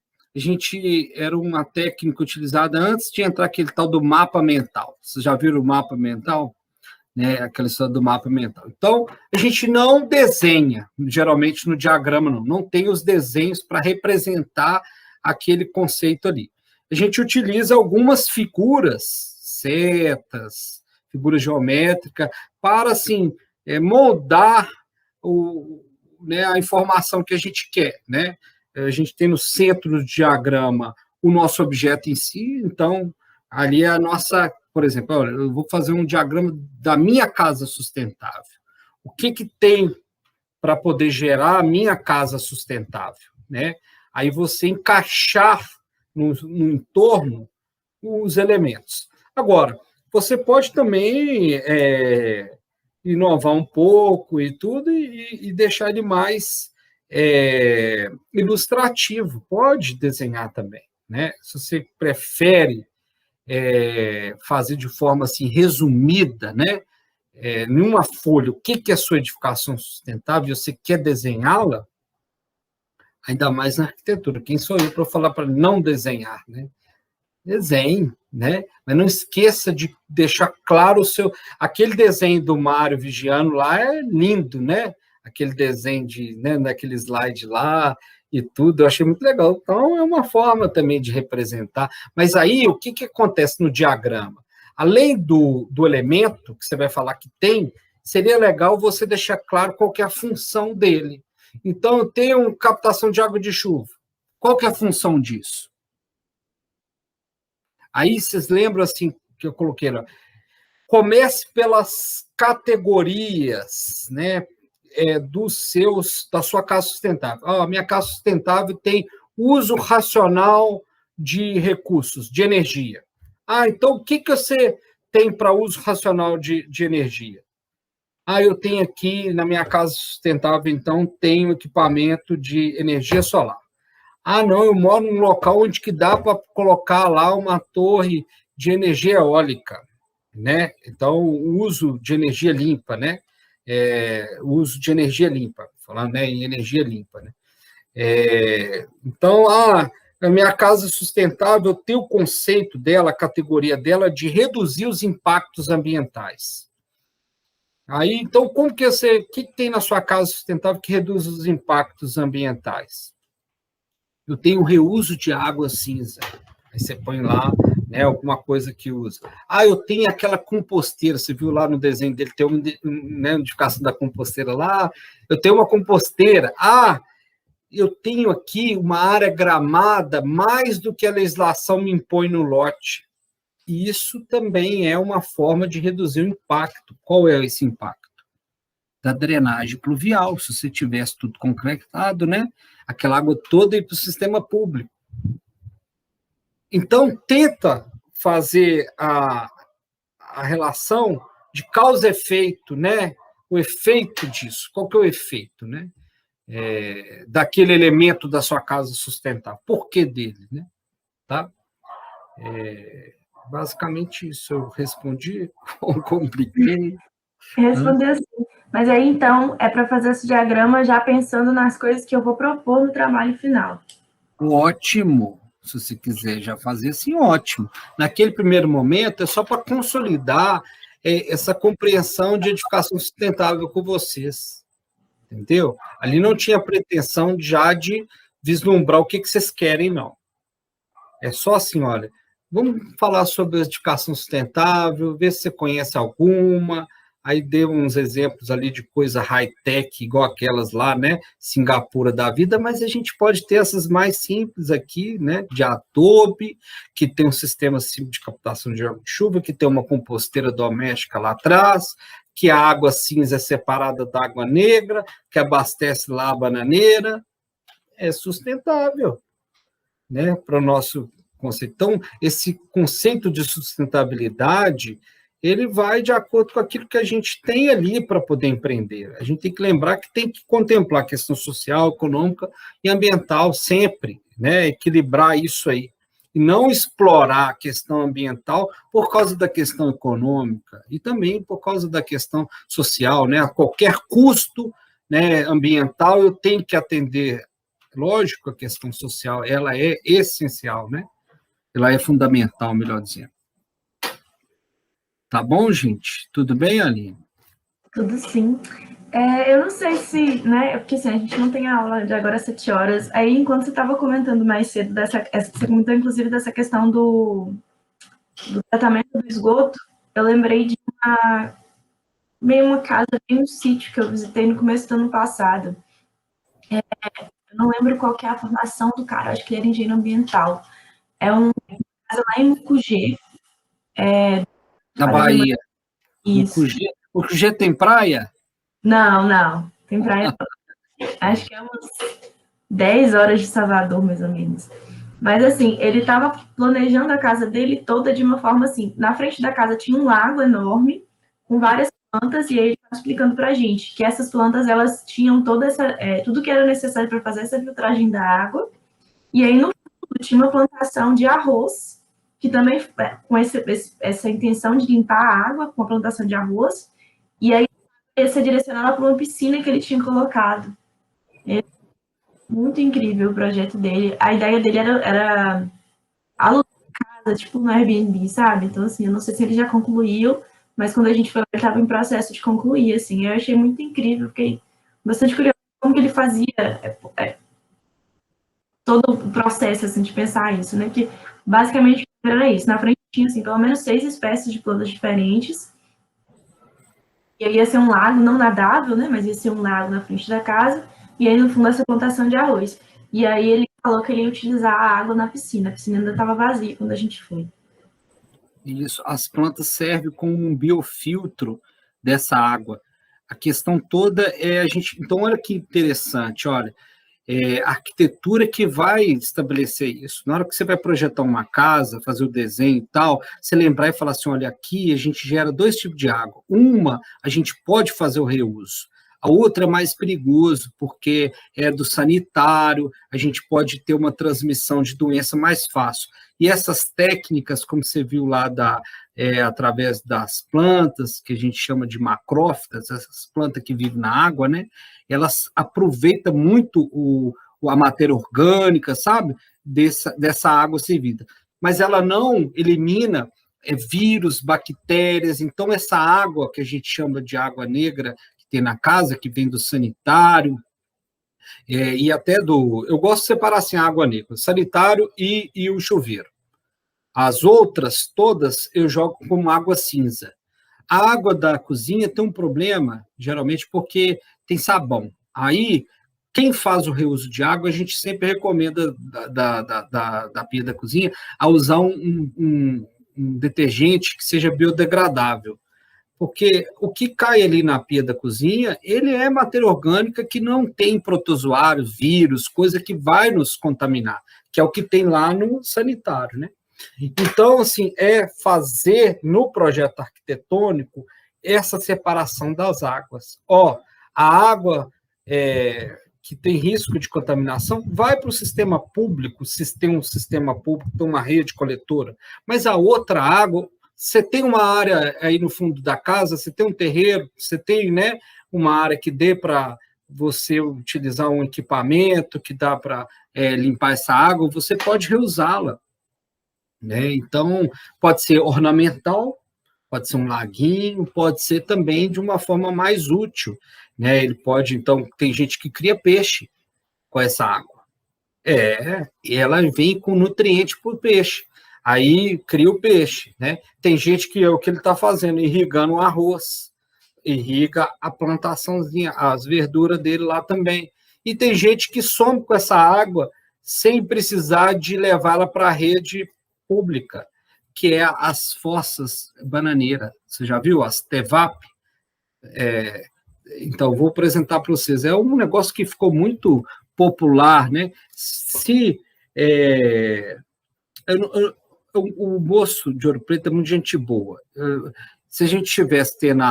era uma técnica utilizada antes de entrar aquele tal do mapa mental. Vocês já viram o mapa mental? Né? Aquela história do mapa mental. Então, a gente não desenha, geralmente no diagrama não tem os desenhos para representar aquele conceito ali. A gente utiliza algumas figuras, setas, figuras geométricas, para, assim, moldar a informação que a gente quer, né? A gente tem no centro do diagrama o nosso objeto em si, então, ali é a nossa, por exemplo, olha, eu vou fazer um diagrama da minha casa sustentável. O que tem para poder gerar a minha casa sustentável, né? Aí você encaixar no entorno os elementos. Agora, você pode também inovar um pouco e tudo e deixar ele mais ilustrativo. Pode desenhar também, né? Se você prefere fazer de forma assim resumida, né? Numa folha, o que é a sua edificação sustentável, você quer desenhá-la, ainda mais na arquitetura. Quem sou eu para falar para não desenhar, né? Desenhe, né? Mas não esqueça de deixar claro aquele desenho do Mário Vigiano lá é lindo, né? Aquele desenho daquele slide lá e tudo, eu achei muito legal. Então, é uma forma também de representar. Mas aí, o que acontece no diagrama? Além do elemento que você vai falar que tem, seria legal você deixar claro qual que é a função dele. Então, eu tenho captação de água de chuva. Qual que é a função disso? Aí, vocês lembram, assim, que eu coloquei lá, comece pelas categorias, né, da sua casa sustentável. A minha casa sustentável tem uso racional de recursos, de energia. Então, o que você tem para uso racional de energia? Eu tenho aqui, na minha casa sustentável, então, tenho equipamento de energia solar. Não, eu moro num local onde que dá para colocar lá uma torre de energia eólica, né? Então, o uso de energia limpa, né? O uso de energia limpa, falando, né, em energia limpa, né? Então, a minha casa sustentável tem o conceito dela, a categoria dela, de reduzir os impactos ambientais. Aí, então, como que o que tem na sua casa sustentável que reduz os impactos ambientais? Eu tenho reuso de água cinza. Aí você põe lá, né, alguma coisa que usa. Eu tenho aquela composteira, você viu lá no desenho dele, tem uma identificação da composteira lá. Eu tenho uma composteira. Eu tenho aqui uma área gramada mais do que a legislação me impõe no lote. E isso também é uma forma de reduzir o impacto. Qual é esse impacto? Da drenagem pluvial, se você tivesse tudo concretado, né? Aquela água toda ir para o sistema público. Então, tenta fazer a relação de causa e efeito, né? O efeito disso. Qual que é o efeito, né? Daquele elemento da sua casa sustentável. Por que dele, né? Tá? Basicamente isso. Eu respondi ou compliquei? Respondeu sim. Mas aí, então, é para fazer esse diagrama já pensando nas coisas que eu vou propor no trabalho final. Ótimo. Se você quiser já fazer assim, ótimo. Naquele primeiro momento, é só para consolidar essa compreensão de edificação sustentável com vocês. Entendeu? Ali não tinha pretensão já de vislumbrar o que vocês querem, não. É só assim, olha, vamos falar sobre a edificação sustentável, ver se você conhece alguma. Aí deu uns exemplos ali de coisa high-tech, igual aquelas lá, né? Singapura da vida, mas a gente pode ter essas mais simples aqui, né? De Adobe, que tem um sistema simples de captação de água de chuva, que tem uma composteira doméstica lá atrás, que a água cinza é separada da água negra, que abastece lá a bananeira. É sustentável, né? Para o nosso conceito. Então, esse conceito de sustentabilidade, ele vai de acordo com aquilo que a gente tem ali para poder empreender. A gente tem que lembrar que tem que contemplar a questão social, econômica e ambiental sempre, né? Equilibrar isso aí. E não explorar a questão ambiental por causa da questão econômica e também por causa da questão social, né? A qualquer custo, né, ambiental, eu tenho que atender. Lógico, a questão social, ela é essencial, né? Ela é fundamental, melhor dizendo. Tá bom, gente? Tudo bem, Aline? Tudo sim. Eu não sei se, né, porque assim, a gente não tem aula de agora às 7 horas. Aí, enquanto você estava comentando mais cedo, você comentou inclusive dessa questão do tratamento do esgoto, eu lembrei de uma casa, um sítio que eu visitei no começo do ano passado. Eu não lembro qual que é a formação do cara, acho que ele era engenheiro ambiental. É uma casa lá em Mucugê. Na Bahia. Isso. Mucugê tem praia? Não. Tem praia. Acho que é umas 10 horas de Salvador, mais ou menos. Mas, assim, ele estava planejando a casa dele toda de uma forma assim. Na frente da casa tinha um lago enorme, com várias plantas, e ele estava explicando para a gente que essas plantas, elas tinham tudo que era necessário para fazer essa filtragem da água. E aí, no fundo, tinha uma plantação de arroz, que também, com essa intenção de limpar a água, com a plantação de arroz, e aí ia ser direcionada para uma piscina que ele tinha colocado. Muito incrível o projeto dele. A ideia dele era alugar casa, tipo no Airbnb, sabe? Então, assim, eu não sei se ele já concluiu, mas quando a gente foi, ele estava em processo de concluir, assim. Eu achei muito incrível, fiquei bastante curiosa como que ele fazia todo o processo, assim, de pensar isso, né? Que basicamente era isso. Na frente tinha, assim, pelo menos 6 espécies de plantas diferentes. E aí ia ser um lago, não nadável, né? Mas ia ser um lago na frente da casa. e aí no fundo essa plantação de arroz. E aí ele falou que ele ia utilizar a água na piscina. A piscina ainda estava vazia quando a gente foi. Isso, as plantas servem como um biofiltro dessa água. A questão toda é a gente. Então, olha que interessante, olha. A arquitetura que vai estabelecer isso. Na hora que você vai projetar uma casa, fazer o desenho e tal, você lembrar e falar assim, olha, aqui a gente gera 2 tipos de água. Uma, a gente pode fazer o reuso. A outra é mais perigoso, porque é do sanitário, a gente pode ter uma transmissão de doença mais fácil. E essas técnicas, como você viu lá através das plantas, que a gente chama de macrófitas, essas plantas que vivem na água, né? Elas aproveitam muito a matéria orgânica, sabe? Dessa água servida. Mas ela não elimina vírus, bactérias. Então, essa água que a gente chama de água negra, que tem na casa, que vem do sanitário, e até eu gosto de separar assim a água negra, sanitário e o chuveiro. As outras, todas, eu jogo como água cinza. A água da cozinha tem um problema, geralmente, porque tem sabão. Aí, quem faz o reuso de água, a gente sempre recomenda da pia da cozinha a usar um detergente que seja biodegradável. Porque o que cai ali na pia da cozinha, ele é matéria orgânica que não tem protozoário, vírus, coisa que vai nos contaminar, que é o que tem lá no sanitário, né? Então, assim, fazer no projeto arquitetônico essa separação das águas. A água que tem risco de contaminação vai para o sistema público, se tem um sistema público, tem uma rede coletora, mas a outra água, você tem uma área aí no fundo da casa, você tem um terreiro, você tem, né, uma área que dê para você utilizar um equipamento que dá para limpar essa água, você pode reusá-la. Né? Então, pode ser ornamental, pode ser um laguinho, pode ser também de uma forma mais útil. Né? Ele pode, então, tem gente que cria peixe com essa água. E ela vem com nutriente para o peixe. Aí cria o peixe. Né? Tem gente que é o que ele está fazendo, irrigando o arroz, irriga a plantaçãozinha, as verduras dele lá também. E tem gente que some com essa água sem precisar de levá-la para a rede pública, que é as fossas bananeiras. Você já viu? As TEVAP? Então, vou apresentar para vocês. É um negócio que ficou muito popular, né? O moço de Ouro Preto é muito gente boa. Se a gente tivesse tendo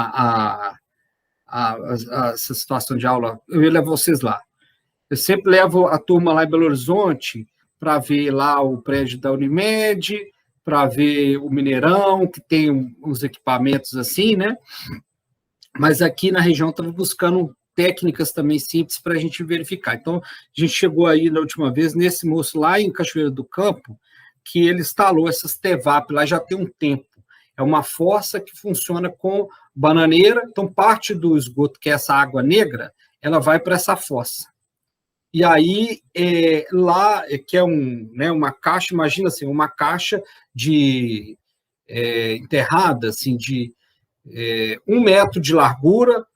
essa situação de aula, eu ia levar vocês lá. Eu sempre levo a turma lá em Belo Horizonte para ver lá o prédio da Unimed, para ver o Mineirão, que tem uns equipamentos assim, né? Mas aqui na região estava buscando técnicas também simples para a gente verificar. Então, a gente chegou aí na última vez nesse moço lá em Cachoeira do Campo, que ele instalou essas TEVAP lá já tem um tempo. É uma fossa que funciona com bananeira, então parte do esgoto, que é essa água negra, ela vai para essa fossa. E aí, lá, que é uma caixa, imagina assim, uma caixa de enterrada, assim, de 1 metro de largura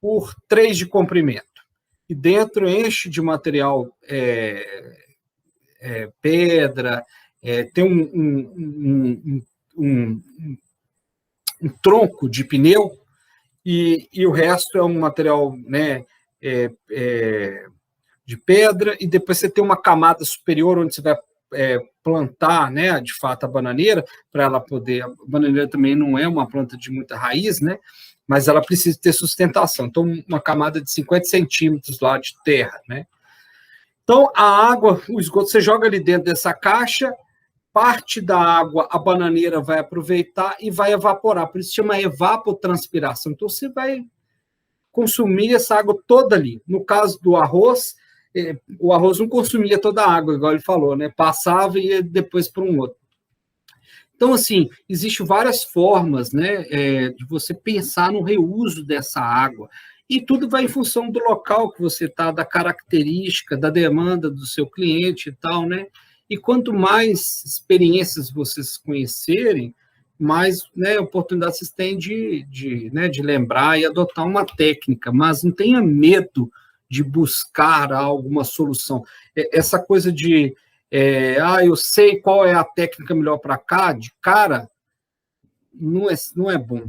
por 3 de comprimento. E dentro enche de material, pedra, tem um tronco de pneu, e o resto é um material, né, de pedra, e depois você tem uma camada superior onde você vai plantar, né, de fato, a bananeira, para ela poder... A bananeira também não é uma planta de muita raiz, né, mas ela precisa ter sustentação. Então, uma camada de 50 centímetros lá de terra, né. Então, a água, o esgoto, você joga ali dentro dessa caixa, parte da água a bananeira vai aproveitar e vai evaporar, por isso chama evapotranspiração. Então, você vai consumir essa água toda ali. No caso do arroz, o arroz não consumia toda a água, igual ele falou, né? Passava e ia depois para um outro. Então, assim, existem várias formas, né, de você pensar no reuso dessa água. E tudo vai em função do local que você está, da característica, da demanda do seu cliente e tal, né? E quanto mais experiências vocês conhecerem, mais, né, oportunidade vocês têm de lembrar e adotar uma técnica. Mas não tenha medo de buscar alguma solução. Essa coisa de, eu sei qual é a técnica melhor para cá, de cara, não é bom.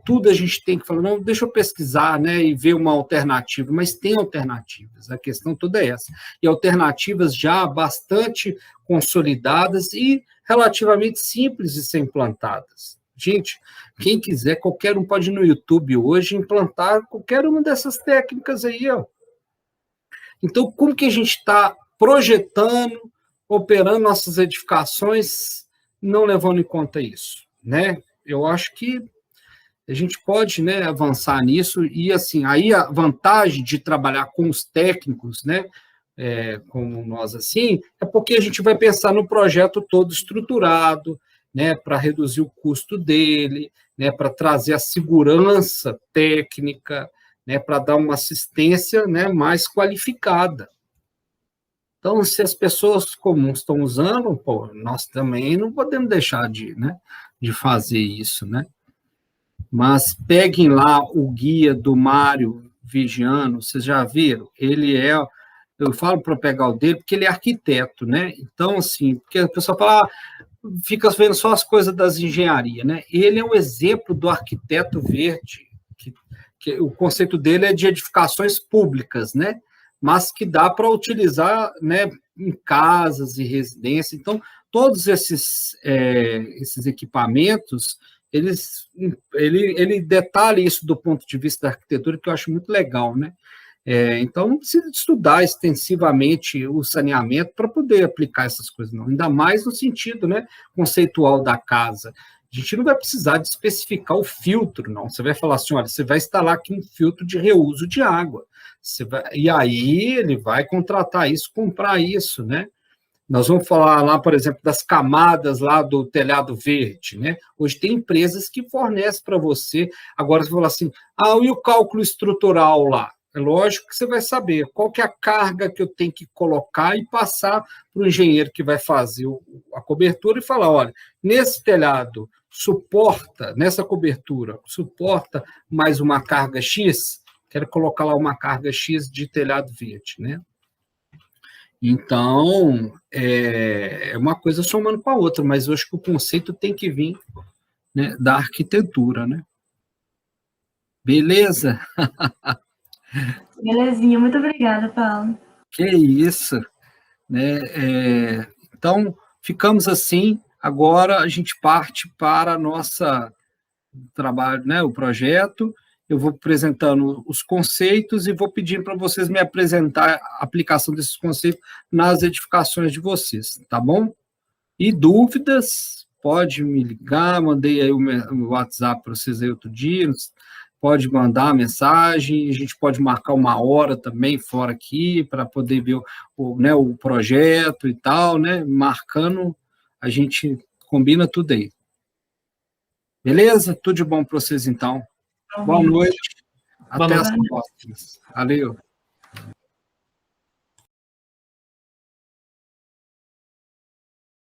Tudo a gente tem que falar, não, deixa eu pesquisar, né, e ver uma alternativa, mas tem alternativas, a questão toda é essa. E alternativas já bastante consolidadas e relativamente simples de ser implantadas. Gente, quem quiser, qualquer um pode ir no YouTube hoje implantar qualquer uma dessas técnicas aí, ó. Então, como que a gente está projetando, operando nossas edificações, não levando em conta isso, né? Eu acho que a gente pode, né, avançar nisso, e assim, aí a vantagem de trabalhar com os técnicos, né, como nós assim, é porque a gente vai pensar no projeto todo estruturado, né, para reduzir o custo dele, né, para trazer a segurança técnica, né, para dar uma assistência, né, mais qualificada. Então, se as pessoas comuns estão usando, pô, nós também não podemos deixar né, de fazer isso, né? Mas peguem lá o guia do Mário Vigiano, vocês já viram? Eu falo para pegar o dele, porque ele é arquiteto, né? Então, assim, porque a pessoa fala, fica vendo só as coisas das engenharias, né? Ele é um exemplo do arquiteto verde, que o conceito dele é de edificações públicas, né? Mas que dá para utilizar, né, em casas e residências. Então, todos esses equipamentos, ele detalha isso do ponto de vista da arquitetura, que eu acho muito legal, né? Então, não precisa estudar extensivamente o saneamento para poder aplicar essas coisas, não. Ainda mais no sentido, né, conceitual da casa. A gente não vai precisar de especificar o filtro, não. Você vai falar assim, olha, você vai instalar aqui um filtro de reuso de água. E aí ele vai contratar isso, comprar isso, né? Nós vamos falar lá, por exemplo, das camadas lá do telhado verde, né? Hoje tem empresas que fornecem para você. Agora você fala assim, e o cálculo estrutural lá? É lógico que você vai saber qual que é a carga que eu tenho que colocar e passar para o engenheiro que vai fazer a cobertura e falar, olha, nesse telhado nessa cobertura, suporta mais uma carga X, quero colocar lá uma carga X de telhado verde, né? Então, é uma coisa somando com a outra, mas eu acho que o conceito tem que vir, né, da arquitetura, né? Beleza? Belezinha, muito obrigada, Paulo. Que isso, né? Então, ficamos assim, agora a gente parte para a nossa trabalho, né, o projeto. Eu vou apresentando os conceitos e vou pedir para vocês me apresentar a aplicação desses conceitos nas edificações de vocês, tá bom? E dúvidas, pode me ligar, mandei aí o meu WhatsApp para vocês aí outro dia, pode mandar mensagem, a gente pode marcar uma hora também fora aqui, para poder ver né, o projeto e tal, né? Marcando, a gente combina tudo aí. Beleza? Tudo de bom para vocês, então. Boa noite. Até as próximas. Valeu.